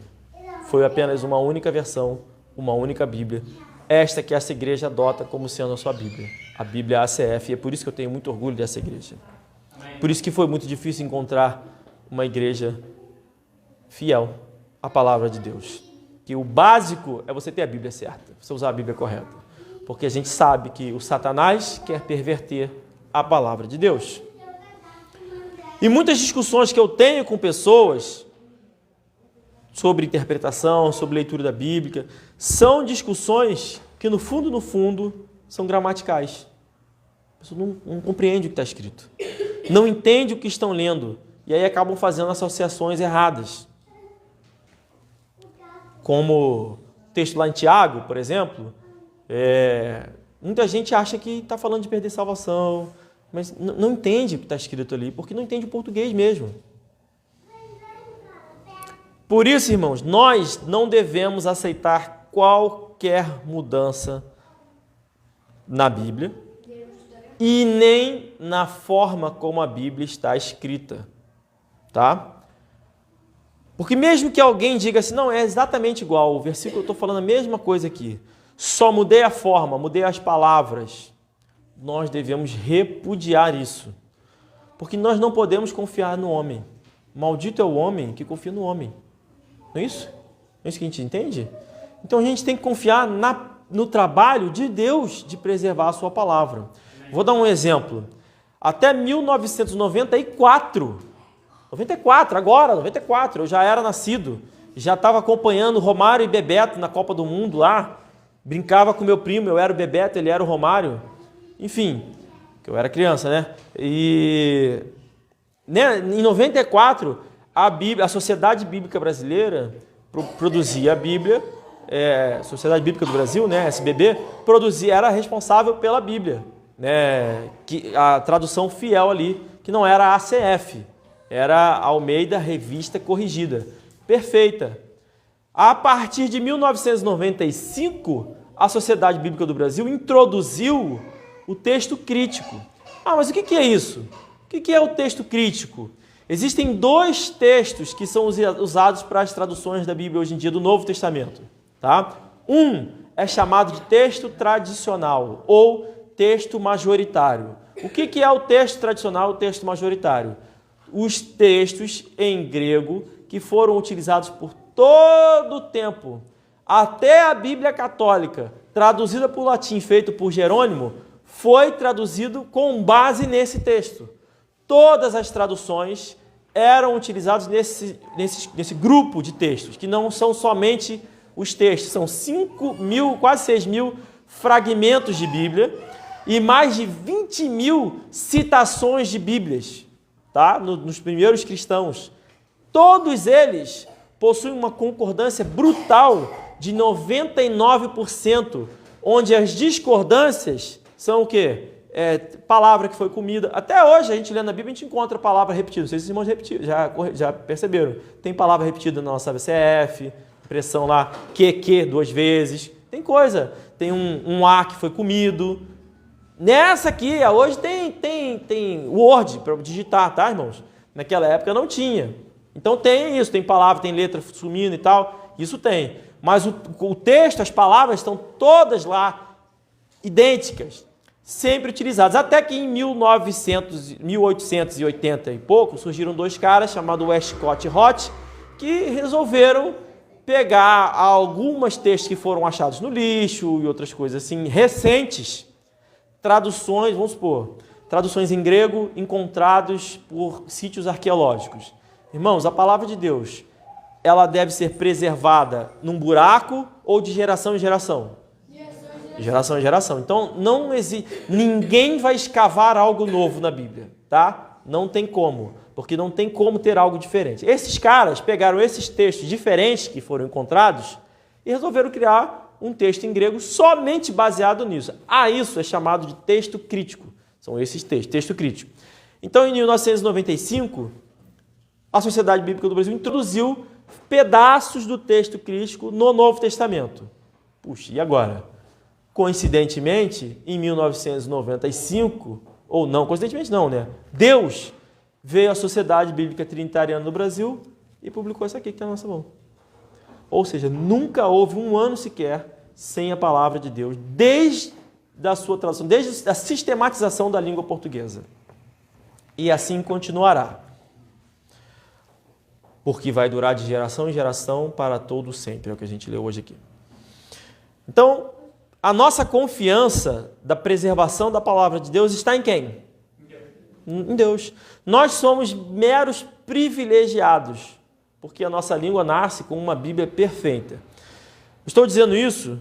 Foi apenas uma única versão, uma única Bíblia. Esta que essa igreja adota como sendo a sua Bíblia, a Bíblia ACF, e é por isso que eu tenho muito orgulho dessa igreja. Por isso que foi muito difícil encontrar uma igreja fiel à palavra de Deus. Que o básico é você ter a Bíblia certa, você usar a Bíblia correta. Porque a gente sabe que o Satanás quer perverter a palavra de Deus. E muitas discussões que eu tenho com pessoas sobre interpretação, sobre leitura da Bíblia, são discussões que, no fundo, são gramaticais. A pessoa não compreende o que está escrito, não entende o que estão lendo, e aí acabam fazendo associações erradas. Como o texto lá em Tiago, por exemplo, muita gente acha que está falando de perder salvação, mas não entende o que está escrito ali, porque não entende o português mesmo. Por isso, irmãos, nós não devemos aceitar qualquer mudança na Bíblia e nem na forma como a Bíblia está escrita, tá? Porque mesmo que alguém diga assim, não, é exatamente igual, o versículo eu estou falando a mesma coisa aqui, só mudei a forma, mudei as palavras, nós devemos repudiar isso, porque nós não podemos confiar no homem. Maldito é o homem que confia no homem. Não é isso? Não é isso que a gente entende? Então a gente tem que confiar no trabalho de Deus de preservar a sua palavra. Vou dar um exemplo. Até 1994, 94, eu já era nascido, já estava acompanhando Romário e Bebeto na Copa do Mundo lá, brincava com meu primo, eu era o Bebeto, ele era o Romário, enfim, que eu era criança, né? E em 94, a Sociedade Bíblica Brasileira produzia a Bíblia, Sociedade Bíblica do Brasil, né, SBB, era responsável pela Bíblia, né, a tradução fiel ali, que não era a ACF, era Almeida Revista Corrigida, perfeita. A partir de 1995, a Sociedade Bíblica do Brasil introduziu o texto crítico. Mas o que é isso? O que é o texto crítico? Existem dois textos que são usados para as traduções da Bíblia hoje em dia do Novo Testamento. Tá? Um é chamado de texto tradicional ou texto majoritário. O que é o texto tradicional e o texto majoritário? Os textos em grego que foram utilizados por todo o tempo, até a Bíblia Católica, traduzida para o latim, feito por Jerônimo, foi traduzido com base nesse texto. Todas as traduções eram utilizadas nesse grupo de textos, que não são somente os textos, são 5.000, quase 6.000 fragmentos de Bíblia e mais de 20.000 citações de Bíblias, tá? Nos primeiros cristãos. Todos eles possuem uma concordância brutal de 99%, onde as discordâncias são o quê? Palavra que foi comida. Até hoje, a gente lendo a Bíblia, a gente encontra palavra repetida. Não sei se os irmãos já perceberam. Tem palavra repetida na nossa VCF, expressão lá, que, 2 vezes. Tem coisa. Tem um A que foi comido. Nessa aqui, hoje tem Word para digitar, tá, irmãos? Naquela época não tinha. Então tem isso, tem palavra, tem letra sumindo e tal. Isso tem. Mas o texto, as palavras estão todas lá, idênticas. Sempre utilizados, até que em 1880 e pouco, surgiram 2 caras chamados Westcott e Hort, que resolveram pegar algumas textos que foram achados no lixo e outras coisas assim, recentes, traduções, vamos supor, traduções em grego encontrados por sítios arqueológicos. Irmãos, a palavra de Deus, ela deve ser preservada num buraco ou de geração em geração? Geração em geração. Então, ninguém vai escavar algo novo na Bíblia, tá? Não tem como, porque não tem como ter algo diferente. Esses caras pegaram esses textos diferentes que foram encontrados e resolveram criar um texto em grego somente baseado nisso. Isso é chamado de texto crítico. São esses textos, texto crítico. Então, em 1995, a Sociedade Bíblica do Brasil introduziu pedaços do texto crítico no Novo Testamento. Puxa, e agora? Coincidentemente, em 1995, ou não, coincidentemente não, né? Deus veio à Sociedade Bíblica Trinitariana do Brasil e publicou isso aqui que está na nossa mão. Ou seja, nunca houve um ano sequer sem a palavra de Deus, desde a sua tradução, desde a sistematização da língua portuguesa. E assim continuará. Porque vai durar de geração em geração para todo sempre, é o que a gente leu hoje aqui. Então, a nossa confiança da preservação da palavra de Deus está em quem? Em Deus. Nós somos meros privilegiados, porque a nossa língua nasce com uma Bíblia perfeita. Estou dizendo isso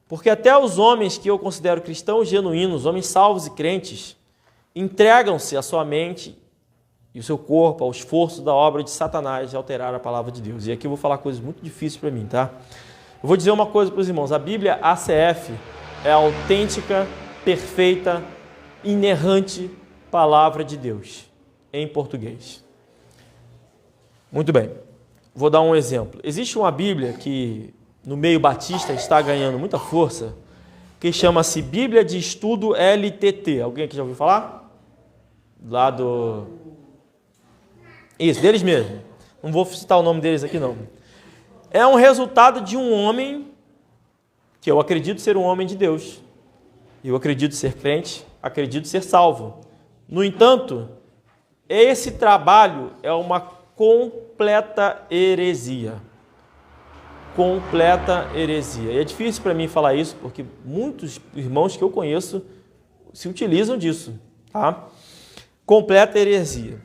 porque até os homens que eu considero cristãos genuínos, homens salvos e crentes, entregam-se a sua mente e o seu corpo ao esforço da obra de Satanás de alterar a palavra de Deus. E aqui eu vou falar coisas muito difíceis para mim, tá? Eu vou dizer uma coisa para os irmãos. A Bíblia ACF é a autêntica, perfeita, inerrante palavra de Deus em português. Muito bem. Vou dar um exemplo. Existe uma Bíblia que no meio batista está ganhando muita força, que chama-se Bíblia de Estudo LTT. Alguém aqui já ouviu falar? Lá do... Isso, deles mesmo. Não vou citar o nome deles aqui, não. É um resultado de um homem que eu acredito ser um homem de Deus. Eu acredito ser crente, acredito ser salvo. No entanto, esse trabalho é uma completa heresia. completa heresia. E é difícil para mim falar isso, porque muitos irmãos que eu conheço se utilizam disso. Tá? Completa heresia.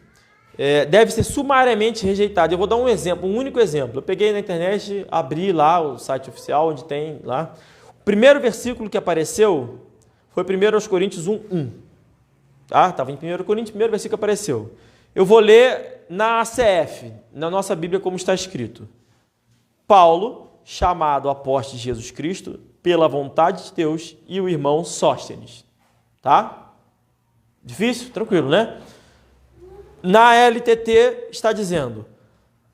Deve ser sumariamente rejeitado. Eu vou dar um exemplo, um único exemplo. Eu peguei na internet, abri lá o site oficial, onde tem lá. O primeiro versículo que apareceu foi 1 Coríntios 1:1. Tá? Estava em 1 Coríntios, primeiro versículo que apareceu. Eu vou ler na ACF, na nossa Bíblia, como está escrito. Paulo, chamado apóstolo de Jesus Cristo, pela vontade de Deus, e o irmão Sóstenes. Tá? Difícil? Tranquilo, né? Na LTT está dizendo,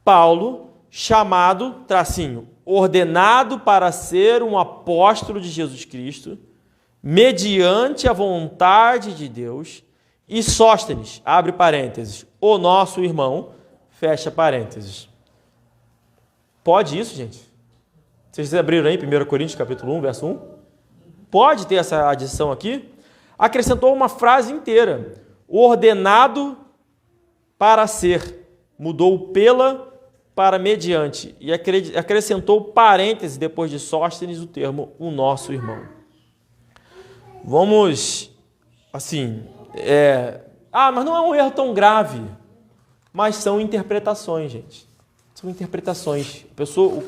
Paulo, chamado, tracinho, ordenado para ser um apóstolo de Jesus Cristo, mediante a vontade de Deus, e Sóstenes, abre parênteses, o nosso irmão, fecha parênteses. Pode isso, gente? Vocês abriram aí 1 Coríntios capítulo 1, verso 1? Pode ter essa adição aqui? Acrescentou uma frase inteira, ordenado para ser, mudou pela para mediante, e acrescentou parênteses depois de Sóstenes o termo o nosso irmão. Vamos, assim, mas não é um erro tão grave, mas são interpretações, gente. São interpretações. A pessoa,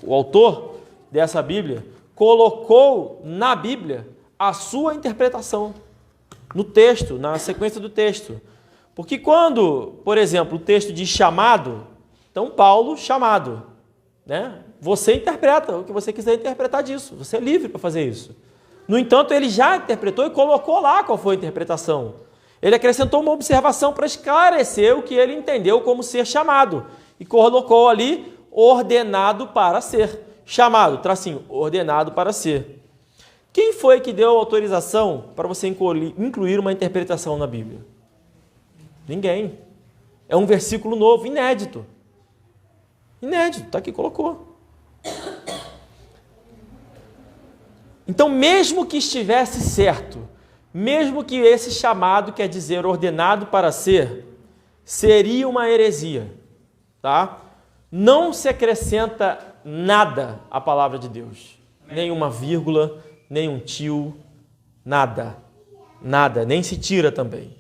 o autor dessa Bíblia colocou na Bíblia a sua interpretação no texto, na sequência do texto. Porque quando, por exemplo, o texto diz chamado, então Paulo chamado, né? Você interpreta o que você quiser interpretar disso, você é livre para fazer isso. No entanto, ele já interpretou e colocou lá qual foi a interpretação. Ele acrescentou uma observação para esclarecer o que ele entendeu como ser chamado e colocou ali ordenado para ser. Chamado, tracinho, ordenado para ser. Quem foi que deu autorização para você incluir uma interpretação na Bíblia? Ninguém. É um versículo novo, inédito. Inédito, está aqui, colocou. Então, mesmo que estivesse certo, mesmo que esse chamado, quer dizer ordenado para ser, seria uma heresia, tá? Não se acrescenta nada à palavra de Deus. Nem uma vírgula, nem um tio, nada. Nada, nem se tira também.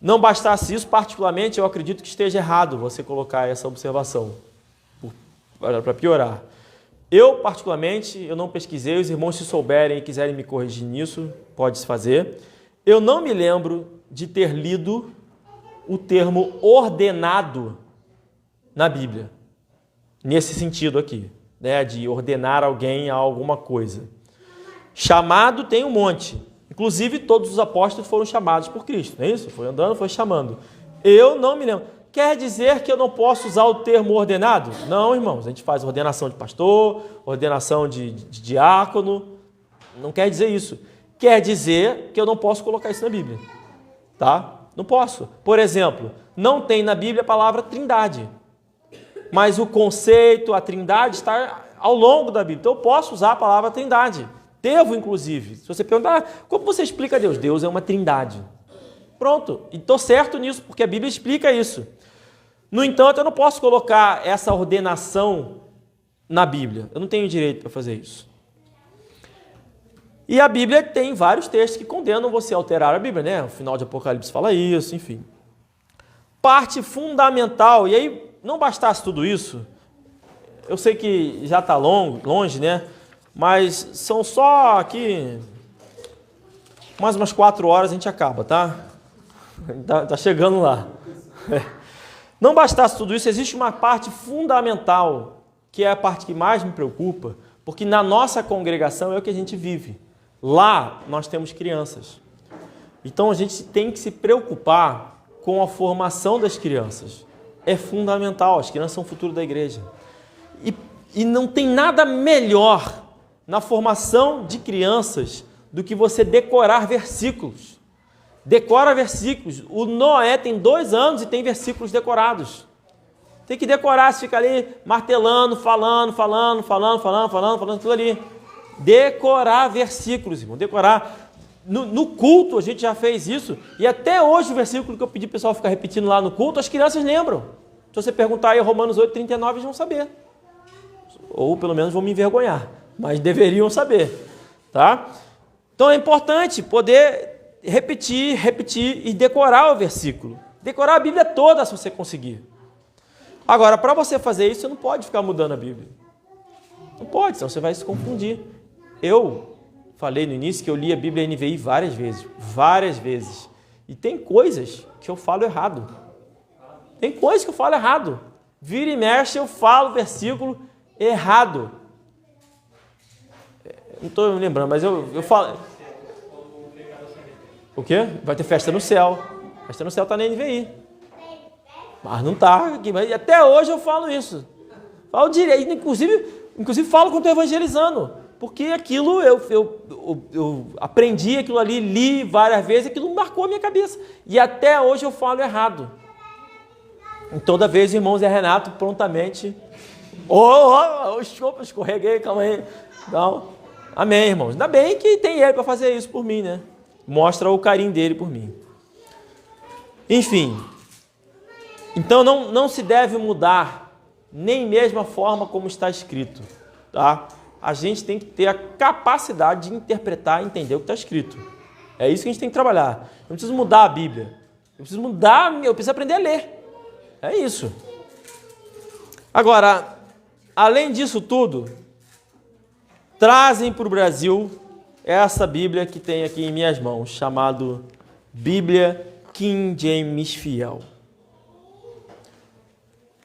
Não bastasse isso, particularmente, eu acredito que esteja errado você colocar essa observação, para piorar. Eu, particularmente, eu não pesquisei, os irmãos, se souberem e quiserem me corrigir nisso, pode-se fazer. Eu não me lembro de ter lido o termo ordenado na Bíblia, nesse sentido aqui, né, de ordenar alguém a alguma coisa. Chamado tem um monte. Inclusive, todos os apóstolos foram chamados por Cristo, não é isso? Foi andando, foi chamando. Eu não me lembro. Quer dizer que eu não posso usar o termo ordenado? Não, irmãos. A gente faz ordenação de pastor, ordenação de diácono. Não quer dizer isso. Quer dizer que eu não posso colocar isso na Bíblia. Tá? Não posso. Por exemplo, não tem na Bíblia a palavra trindade. Mas o conceito, a trindade, está ao longo da Bíblia. Então, eu posso usar a palavra trindade. Devo, inclusive. Se você perguntar, como você explica Deus? Deus é uma trindade. Pronto. E estou certo nisso, porque a Bíblia explica isso. No entanto, eu não posso colocar essa ordenação na Bíblia. Eu não tenho direito para fazer isso. E a Bíblia tem vários textos que condenam você a alterar a Bíblia, né? O final de Apocalipse fala isso, enfim. Parte fundamental, e aí não bastasse tudo isso, eu sei que já está longe, né? Mas são só aqui, mais umas 4 horas a gente acaba, tá? Tá chegando lá. Não bastasse tudo isso, existe uma parte fundamental, que é a parte que mais me preocupa, porque na nossa congregação é o que a gente vive. Lá nós temos crianças. Então a gente tem que se preocupar com a formação das crianças. É fundamental, as crianças são o futuro da igreja. E não tem nada melhor na formação de crianças do que você decorar versículos. Decora versículos. O Noé tem 2 anos e tem versículos decorados. Tem que decorar, você fica ali martelando, falando, tudo ali. Decorar versículos, irmão, decorar. No culto a gente já fez isso, e até hoje o versículo que eu pedi para o pessoal ficar repetindo lá no culto, as crianças lembram. Se você perguntar aí Romanos 8:39, eles vão saber. ou pelo menos vou me envergonhar, mas deveriam saber, tá? Então é importante poder repetir e decorar o versículo. Decorar a Bíblia toda, se você conseguir. Agora, para você fazer isso, você não pode ficar mudando a Bíblia. Não pode, senão você vai se confundir. Eu falei no início que eu li a Bíblia NVI várias vezes. E tem coisas que eu falo errado. Vira e mexe, eu falo o versículo errado. Não estou me lembrando, mas eu falo... O quê? Vai ter festa no céu. Festa no céu está na NVI. Mas não está aqui. Mas até hoje eu falo isso. Falo direito. Inclusive falo quando estou evangelizando. Porque aquilo eu aprendi aquilo ali, li várias vezes, aquilo marcou a minha cabeça. E até hoje eu falo errado. E toda vez, irmãos, Renato prontamente... escorreguei, calma aí. Não. Amém, irmãos. Ainda bem que tem ele para fazer isso por mim, né? Mostra o carinho dele por mim. Enfim. Então não se deve mudar nem mesmo a forma como está escrito, tá? A gente tem que ter a capacidade de interpretar e entender o que está escrito. É isso que a gente tem que trabalhar. Eu não preciso mudar a Bíblia. Eu preciso aprender a ler. É isso. Agora, além disso tudo, trazem para o Brasil essa Bíblia que tem aqui em minhas mãos, chamado Bíblia King James Fiel.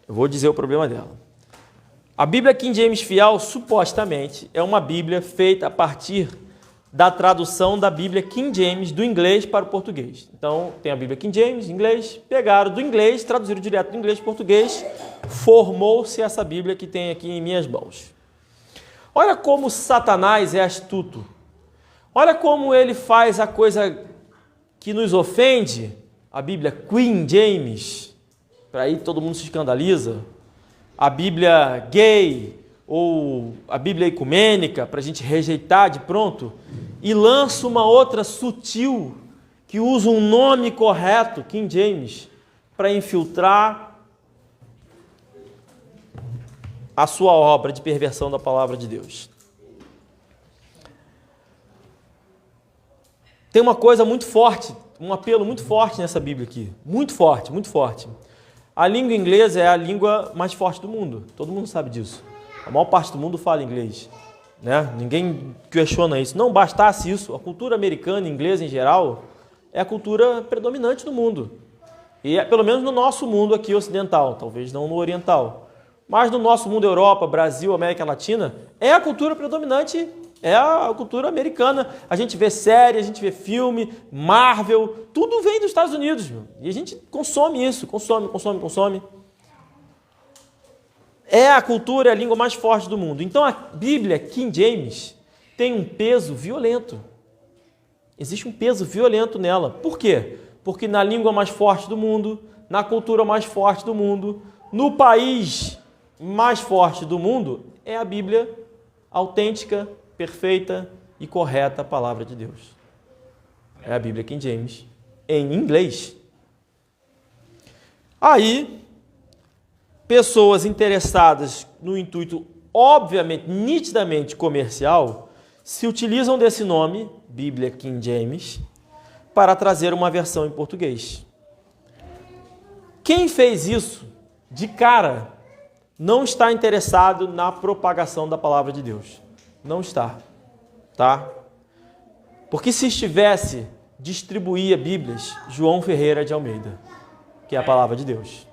Eu vou dizer o problema dela. A Bíblia King James Fiel, supostamente, é uma Bíblia feita a partir da tradução da Bíblia King James do inglês para o português. Então, tem a Bíblia King James, inglês, pegaram do inglês, traduziram direto do inglês para o português, formou-se essa Bíblia que tem aqui em minhas mãos. Olha como Satanás é astuto. Olha como ele faz a coisa que nos ofende, a Bíblia King James, para aí todo mundo se escandaliza, a Bíblia gay ou a Bíblia ecumênica, para a gente rejeitar de pronto, e lança uma outra sutil, que usa um nome correto, King James, para infiltrar a sua obra de perversão da palavra de Deus. Tem uma coisa muito forte, um apelo muito forte nessa Bíblia aqui. Muito forte, muito forte. A língua inglesa é a língua mais forte do mundo. Todo mundo sabe disso. A maior parte do mundo fala inglês, né? Ninguém questiona isso. Não bastasse isso, a cultura americana e inglesa em geral é a cultura predominante no mundo. E é, pelo menos no nosso mundo aqui ocidental, talvez não no oriental. Mas no nosso mundo, Europa, Brasil, América Latina, é a cultura predominante, é a cultura americana. A gente vê série, a gente vê filme, Marvel, tudo vem dos Estados Unidos. Meu. E a gente consome isso, consome. É a cultura, é a língua mais forte do mundo. Então a Bíblia King James tem um peso violento. Existe um peso violento nela. Por quê? Porque na língua mais forte do mundo, na cultura mais forte do mundo, no país mais forte do mundo, é a Bíblia autêntica, perfeita e correta a palavra de Deus. É a Bíblia King James em inglês. Aí, pessoas interessadas no intuito, obviamente, nitidamente comercial, se utilizam desse nome, Bíblia King James, para trazer uma versão em português. Quem fez isso, de cara, não está interessado na propagação da palavra de Deus. Não está, tá? Porque se estivesse, distribuía Bíblias João Ferreira de Almeida, que é a palavra de Deus.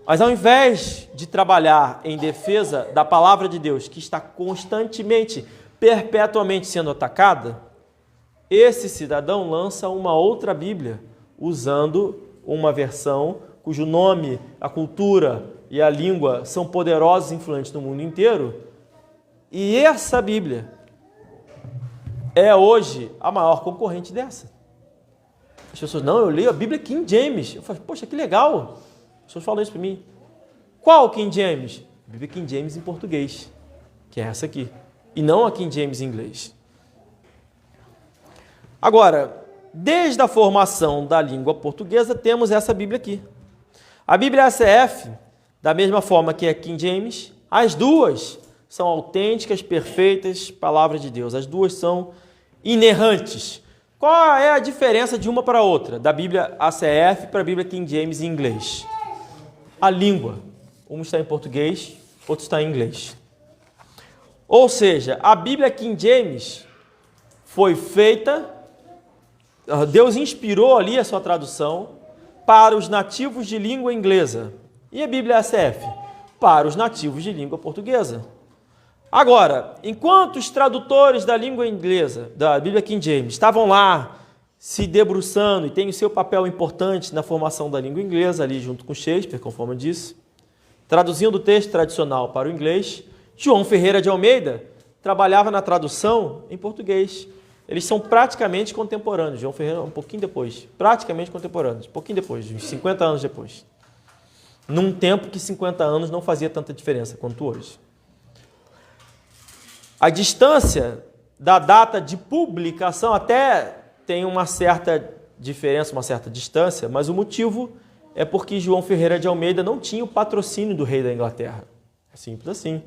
Mas ao invés de trabalhar em defesa da palavra de Deus, que está constantemente, perpetuamente sendo atacada, esse cidadão lança uma outra Bíblia, usando uma versão cujo nome, a cultura e a língua são poderosos e influentes no mundo inteiro. E essa Bíblia é hoje a maior concorrente dessa. As pessoas, não, eu leio a Bíblia King James. Eu falo, poxa, que legal. As pessoas falam isso para mim. Qual King James? A Bíblia King James em português, que é essa aqui. E não a King James em inglês. Agora, desde a formação da língua portuguesa, temos essa Bíblia aqui. A Bíblia ACF, da mesma forma que a King James, as duas são autênticas, perfeitas palavras de Deus. As duas são inerrantes. Qual é a diferença de uma para a outra? Da Bíblia ACF para a Bíblia King James em inglês? A língua. Uma está em português, outra está em inglês. Ou seja, a Bíblia King James foi feita, Deus inspirou ali a sua tradução para os nativos de língua inglesa. E a Bíblia ACF? Para os nativos de língua portuguesa. Agora, enquanto os tradutores da língua inglesa, da Bíblia King James, estavam lá se debruçando e tem o seu papel importante na formação da língua inglesa, ali junto com Shakespeare, conforme eu disse, traduzindo o texto tradicional para o inglês, João Ferreira de Almeida trabalhava na tradução em português. Eles são praticamente contemporâneos. João Ferreira um pouquinho depois, praticamente contemporâneos, um pouquinho depois, uns 50 anos depois. Num tempo que 50 anos não fazia tanta diferença quanto hoje. A distância da data de publicação até tem uma certa diferença, uma certa distância, mas o motivo é porque João Ferreira de Almeida não tinha o patrocínio do rei da Inglaterra. É simples assim.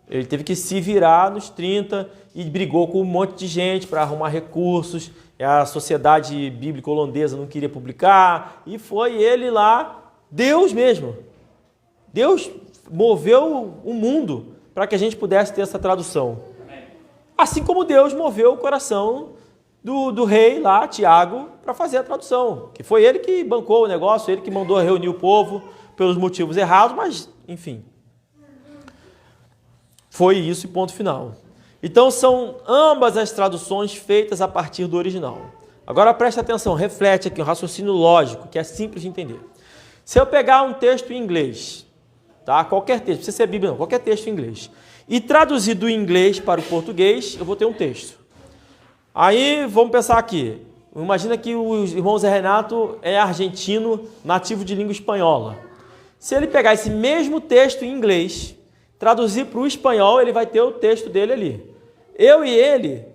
Ele teve que se virar nos 30 e brigou com um monte de gente para arrumar recursos. A Sociedade Bíblica Holandesa não queria publicar e foi ele lá, Deus mesmo. Deus moveu o mundo para que a gente pudesse ter essa tradução. Assim como Deus moveu o coração do rei lá, Tiago, para fazer a tradução. Que foi ele que bancou o negócio, ele que mandou reunir o povo pelos motivos errados, mas, enfim. Foi isso e ponto final. Então, são ambas as traduções feitas a partir do original. Agora, preste atenção, reflete aqui um raciocínio lógico, que é simples de entender. Se eu pegar um texto em inglês, tá? Qualquer texto, não precisa ser Bíblia não, qualquer texto em inglês, e traduzir do inglês para o português, eu vou ter um texto. Aí, vamos pensar aqui. Imagina que o irmão Zé Renato é argentino, nativo de língua espanhola. Se ele pegar esse mesmo texto em inglês, traduzir para o espanhol, ele vai ter o texto dele ali. Eu e ele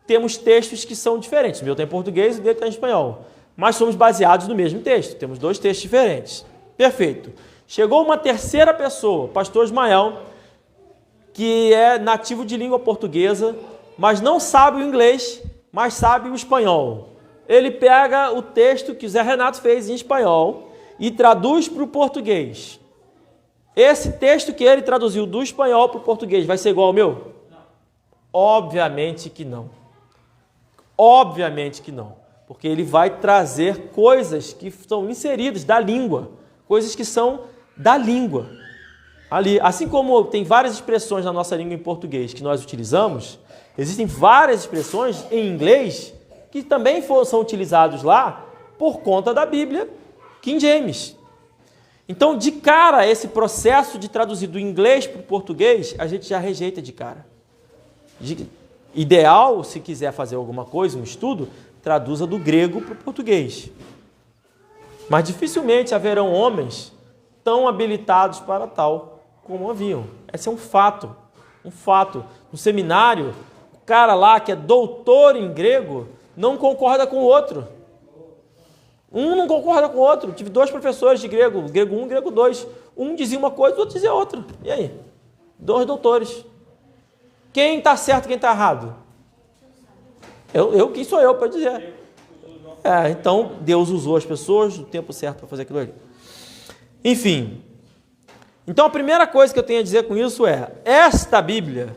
temos textos que são diferentes. O meu está em português e o dele está em espanhol. Mas somos baseados no mesmo texto. Temos dois textos diferentes. Perfeito. Chegou uma terceira pessoa, pastor Ismael, que é nativo de língua portuguesa, mas não sabe o inglês, mas sabe o espanhol. Ele pega o texto que o Zé Renato fez em espanhol e traduz para o português. Esse texto que ele traduziu do espanhol para o português vai ser igual ao meu? Não. Obviamente que não. Obviamente que não. Porque ele vai trazer coisas que são inseridas da língua, coisas que são da língua. Ali, assim como tem várias expressões na nossa língua em português que nós utilizamos, existem várias expressões em inglês que também são utilizados lá por conta da Bíblia King James. Então, de cara, esse processo de traduzir do inglês para o português, a gente já rejeita de cara. Ideal, se quiser fazer alguma coisa, um estudo, traduza do grego para o português. Mas dificilmente haverão homens tão habilitados para tal como haviam. Esse é um fato. Um fato. No seminário, o cara lá que é doutor em grego não concorda com o outro. Um não concorda com o outro. Tive dois professores de grego, grego 1 e grego 2. Um dizia uma coisa, o outro dizia outra. E aí? Dois doutores. Quem está certo e quem está errado? Quem sou eu para dizer? Então, Deus usou as pessoas no tempo certo para fazer aquilo ali. Enfim. Então, a primeira coisa que eu tenho a dizer com isso é, esta Bíblia,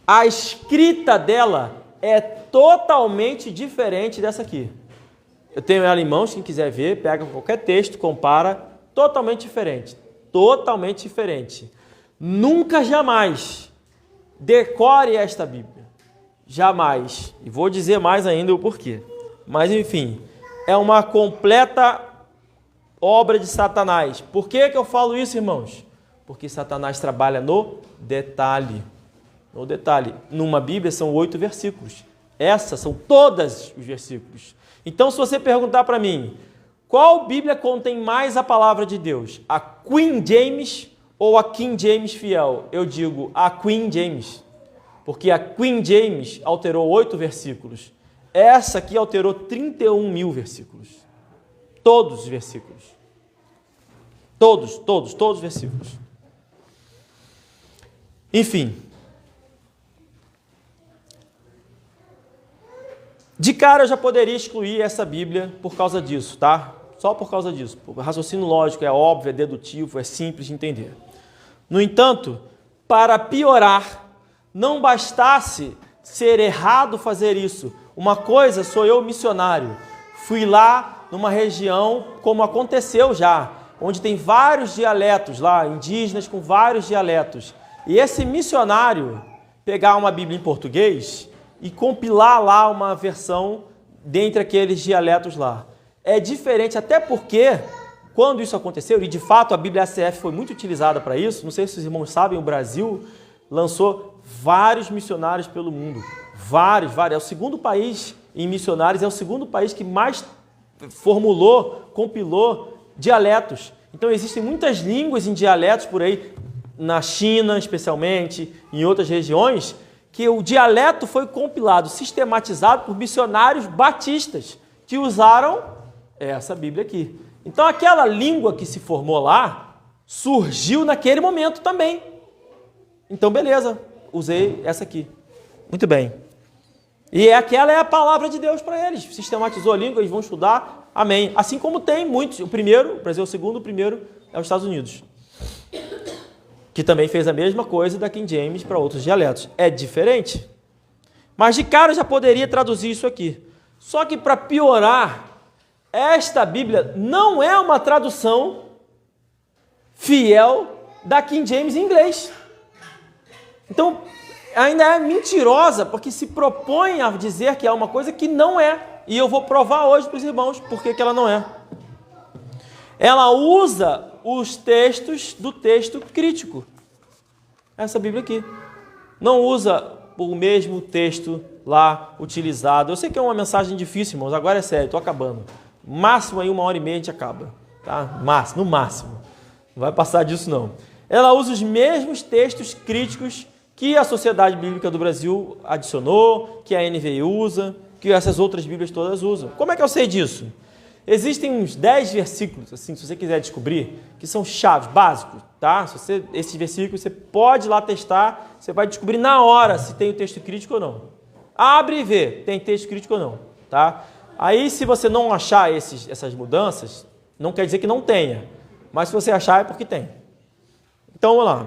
a escrita dela é totalmente diferente dessa aqui. Eu tenho ela em mãos, quem quiser ver, pega qualquer texto, compara, totalmente diferente. Totalmente diferente. Nunca, jamais decore esta Bíblia. Jamais. E vou dizer mais ainda o porquê. Mas, enfim, é uma completa obra de Satanás. Por que eu falo isso, irmãos? Porque Satanás trabalha no detalhe. No detalhe. Numa Bíblia são 8 versículos. Essas são todos os versículos. Então, se você perguntar para mim, qual Bíblia contém mais a palavra de Deus? A Queen James ou a King James fiel? Eu digo a Queen James. Porque a Queen James alterou 8 versículos. Essa aqui alterou 31.000 versículos. Todos os versículos. Todos os versículos. Enfim. De cara eu já poderia excluir essa Bíblia por causa disso, tá? Só por causa disso. O raciocínio lógico é óbvio, é dedutivo, é simples de entender. No entanto, para piorar, não bastasse ser errado fazer isso. Uma coisa, sou eu missionário. Fui lá numa região, como aconteceu já, onde tem vários dialetos lá, indígenas com vários dialetos. E esse missionário pegar uma Bíblia em português e compilar lá uma versão dentre aqueles dialetos lá. É diferente, até porque, quando isso aconteceu, e de fato a Bíblia ACF foi muito utilizada para isso, não sei se os irmãos sabem, o Brasil lançou vários missionários pelo mundo. Vários. É o segundo país em missionários, é o segundo país que mais formulou, compilou dialetos. Então existem muitas línguas em dialetos por aí, na China especialmente, em outras regiões, que o dialeto foi compilado, sistematizado por missionários batistas, que usaram essa Bíblia aqui. Então aquela língua que se formou lá, surgiu naquele momento também. Então beleza, usei essa aqui. Muito bem. E aquela é a palavra de Deus para eles. Sistematizou a língua, eles vão estudar. Amém. Assim como tem muitos. O primeiro, o Brasil é o segundo, o primeiro é os Estados Unidos. Que também fez a mesma coisa da King James para outros dialetos. É diferente. Mas de cara eu já poderia traduzir isso aqui. Só que para piorar, esta Bíblia não é uma tradução fiel da King James em inglês. Então, ainda é mentirosa, porque se propõe a dizer que é uma coisa que não é. E eu vou provar hoje para os irmãos por que ela não é. Ela usa os textos do texto crítico. Essa Bíblia aqui. Não usa o mesmo texto lá utilizado. Eu sei que é uma mensagem difícil, irmãos. Agora é sério, estou acabando. Máximo aí 1h30 a gente acaba. Tá? No máximo. Não vai passar disso não. Ela usa os mesmos textos críticos que a Sociedade Bíblica do Brasil adicionou, que a NVI usa, que essas outras Bíblias todas usam. Como é que eu sei disso? Existem uns 10 versículos, assim, se você quiser descobrir, que são chaves, básicos, tá? Esses versículos você pode lá testar, você vai descobrir na hora se tem o texto crítico ou não. Abre e vê, tem texto crítico ou não, tá? Aí, se você não achar essas mudanças, não quer dizer que não tenha, mas se você achar é porque tem. Então, vamos lá.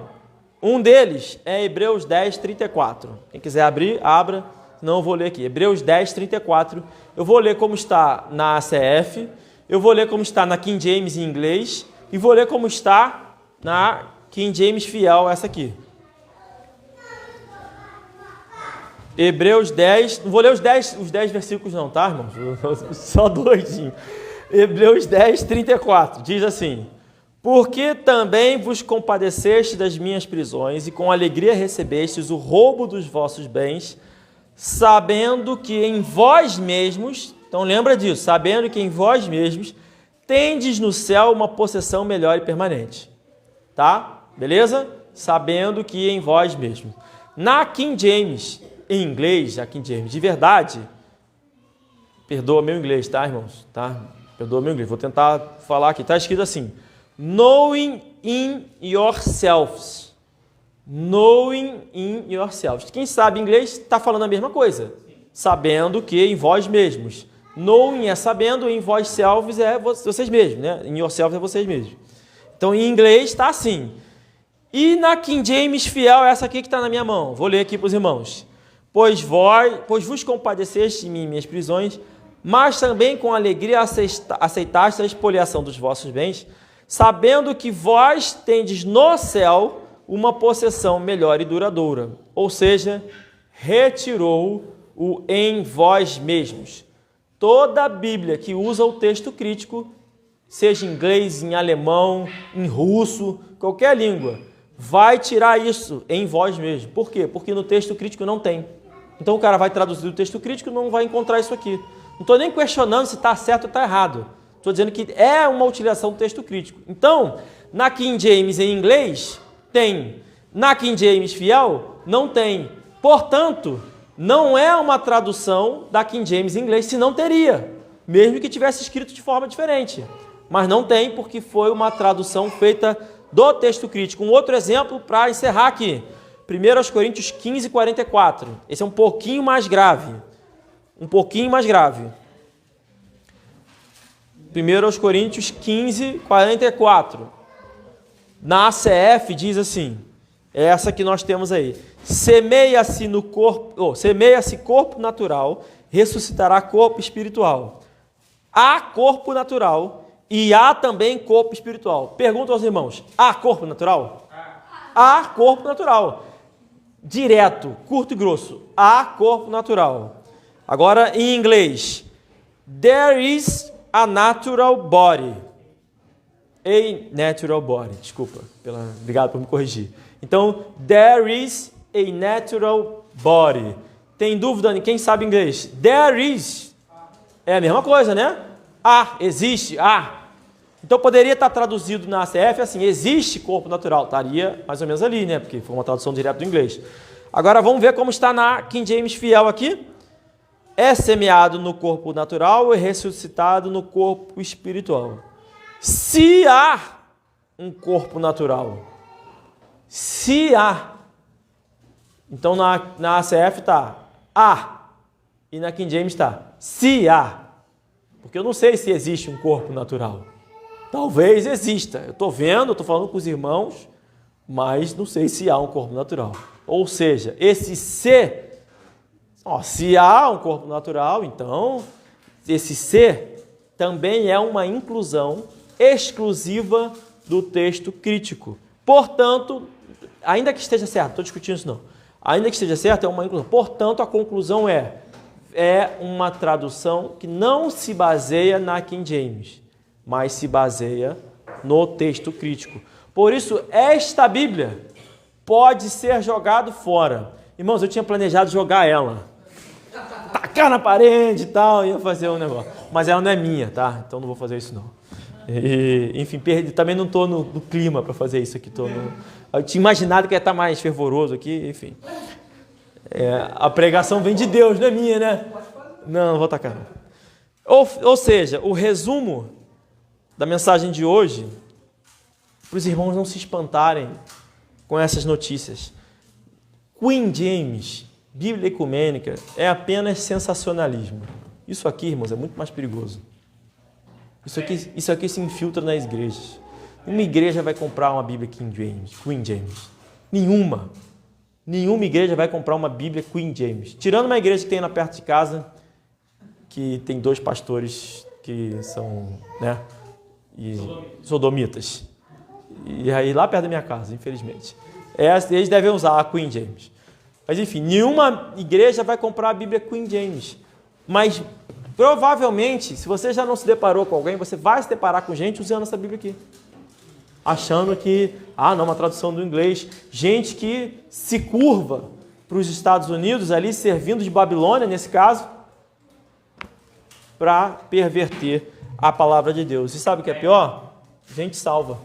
Um deles é Hebreus 10, 34. Quem quiser abrir, abra. Não, eu vou ler aqui. Hebreus 10, 34. Eu vou ler como está na ACF. Eu vou ler como está na King James em inglês. E vou ler como está na King James fiel, essa aqui. Hebreus 10. Não vou ler os 10 versículos não, tá, irmãos? Só doidinho. Hebreus 10, 34. Diz assim: porque também vos compadeceste das minhas prisões e com alegria recebestes o roubo dos vossos bens, sabendo que em vós mesmos, então lembra disso, sabendo que em vós mesmos tendes no céu uma possessão melhor e permanente. Tá? Beleza? Sabendo que em vós mesmos. Na King James, em inglês, a King James de verdade, perdoa meu inglês, tá, irmãos? Tá? Perdoa meu inglês, vou tentar falar aqui, tá escrito assim: knowing in yourselves. Knowing in yourselves. Quem sabe inglês está falando a mesma coisa. Sabendo que em vós mesmos. Knowing é sabendo, em vós selves é vocês mesmos, né? In yourselves é vocês mesmos. Então em inglês está assim. E na King James fiel, essa aqui que está na minha mão. Vou ler aqui para os irmãos. Pois vos compadeceste de mim em minhas prisões, mas também com alegria aceitaste a expoliação dos vossos bens, sabendo que vós tendes no céu uma possessão melhor e duradoura. Ou seja, retirou o em vós mesmos. Toda a Bíblia que usa o texto crítico, seja em inglês, em alemão, em russo, qualquer língua, vai tirar isso em vós mesmos. Por quê? Porque no texto crítico não tem. Então o cara vai traduzir o texto crítico e não vai encontrar isso aqui. Não estou nem questionando se está certo ou está errado. Estou dizendo que é uma utilização do texto crítico. Então, na King James em inglês, tem. Na King James fiel, não tem. Portanto, não é uma tradução da King James em inglês, se não teria. Mesmo que tivesse escrito de forma diferente. Mas não tem, porque foi uma tradução feita do texto crítico. Um outro exemplo para encerrar aqui. 1 Coríntios 15, 44. Esse é um pouquinho mais grave. Um pouquinho mais grave. 1 Coríntios 15, 44. Na ACF diz assim, é essa que nós temos aí. Semeia-se corpo natural, ressuscitará corpo espiritual. Há corpo natural e há também corpo espiritual. Pergunta aos irmãos, há corpo natural? Há corpo natural. Direto, curto e grosso. Há corpo natural. Agora, em inglês. There is a natural body. A natural body. Desculpa. Obrigado por me corrigir. Então, there is a natural body. Tem dúvida? Quem sabe inglês? There is. É a mesma coisa, né? Há, existe, há. Então, poderia estar traduzido na ACF assim, existe corpo natural. Estaria mais ou menos ali, né? Porque foi uma tradução direta do inglês. Agora, vamos ver como está na King James fiel aqui. É semeado no corpo natural e ressuscitado no corpo espiritual. Se há um corpo natural, se há, então na ACF está há, e na King James está se há, porque eu não sei se existe um corpo natural. Talvez exista, eu estou vendo, estou falando com os irmãos, mas não sei se há um corpo natural. Ou seja, esse se há um corpo natural, então esse ser também é uma inclusão exclusiva do texto crítico. Portanto, ainda que esteja certo, não estou discutindo isso não, ainda que esteja certo, é uma inclusão. Portanto, a conclusão é uma tradução que não se baseia na King James, mas se baseia no texto crítico. Por isso, esta Bíblia pode ser jogada fora. Irmãos, eu tinha planejado jogar ela, tacar na parede e tal, ia fazer um negócio. Mas ela não é minha, tá? Então não vou fazer isso não. Enfim, também não estou no clima para fazer isso aqui. Eu tinha imaginado que ia estar mais fervoroso aqui, enfim. A pregação vem de Deus, não é minha, né? Não vou tacar. Ou seja, o resumo da mensagem de hoje, para os irmãos não se espantarem com essas notícias. King James, Bíblia Ecumênica, é apenas sensacionalismo. Isso aqui, irmãos, é muito mais perigoso. Isso aqui se infiltra nas igrejas. Nenhuma igreja vai comprar uma Bíblia King James. Nenhuma igreja vai comprar uma Bíblia King James. Tirando uma igreja que tem lá perto de casa, que tem 2 pastores que são, né, sodomitas. E aí lá perto da minha casa, infelizmente. Eles devem usar a King James. Mas enfim, nenhuma igreja vai comprar a Bíblia King James. Mas provavelmente, se você já não se deparou com alguém, você vai se deparar com gente usando essa Bíblia aqui. Achando que, não, uma tradução do inglês. Gente que se curva para os Estados Unidos, ali servindo de Babilônia, nesse caso, para perverter a palavra de Deus. E sabe o que é pior? Gente salva.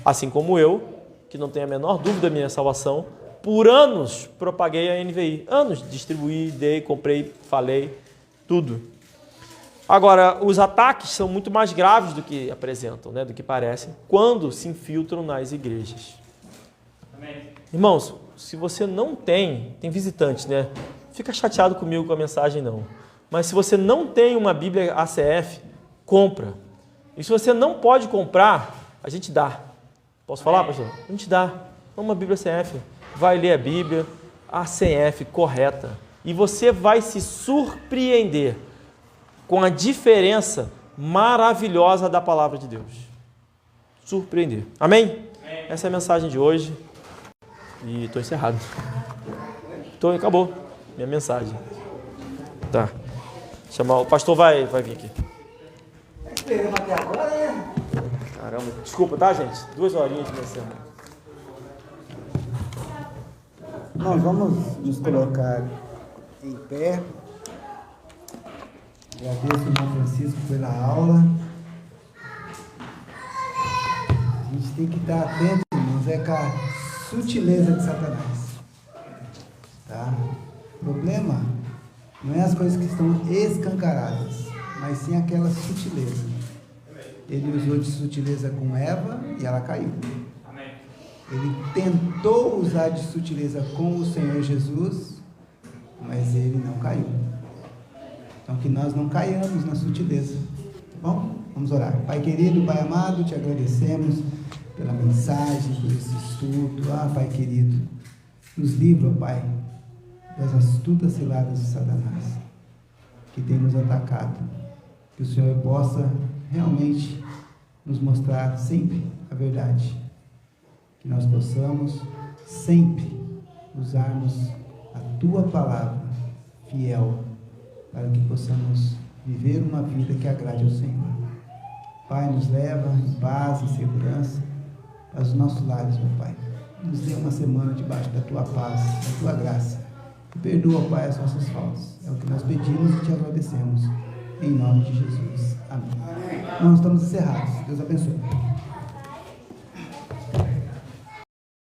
Assim como eu, que não tenho a menor dúvida da minha salvação, por anos propaguei a NVI. Anos, distribuí, dei, comprei, falei, tudo. Agora, os ataques são muito mais graves do que apresentam, né, do que parecem, quando se infiltram nas igrejas. Amém. Irmãos, se você não tem visitantes, né? Fica chateado comigo com a mensagem, não. Mas se você não tem uma Bíblia ACF, compra. E se você não pode comprar, a gente dá. Posso falar, pastor? A gente dá. Uma Bíblia ACF. Vai ler a Bíblia, a ACF correta. E você vai se surpreender com a diferença maravilhosa da palavra de Deus. Surpreender. Amém? Amém. Essa é a mensagem de hoje. E estou encerrado. Acabou minha mensagem. Tá. O pastor vai vir aqui. Esperamos até agora, né? Caramba. Desculpa, tá, gente? 2 horinhas de mensagem. Nós vamos nos colocar em pé. Agradeço ao irmão Francisco pela aula. A gente tem que estar atento, irmãos, com a sutileza de Satanás. Tá? O problema não é as coisas que estão escancaradas, mas sim aquela sutileza. Ele usou de sutileza com Eva e ela caiu. Ele tentou usar de sutileza com o Senhor Jesus, mas ele não caiu. Então que nós não caiamos na sutileza. Tá bom? Vamos orar. Pai querido, Pai amado, te agradecemos pela mensagem, por esse estudo. Pai querido, nos livra, Pai, das astutas ciladas de Satanás que tem nos atacado. Que o Senhor possa realmente nos mostrar sempre a verdade. Que nós possamos sempre usarmos a Tua palavra fiel, para que possamos viver uma vida que agrade ao Senhor. Pai, nos leva em paz e segurança para os nossos lares, meu Pai. Nos dê uma semana debaixo da Tua paz, da Tua graça. E perdoa, Pai, as nossas faltas. É o que nós pedimos e te agradecemos. Em nome de Jesus. Amém. Nós estamos encerrados. Deus abençoe.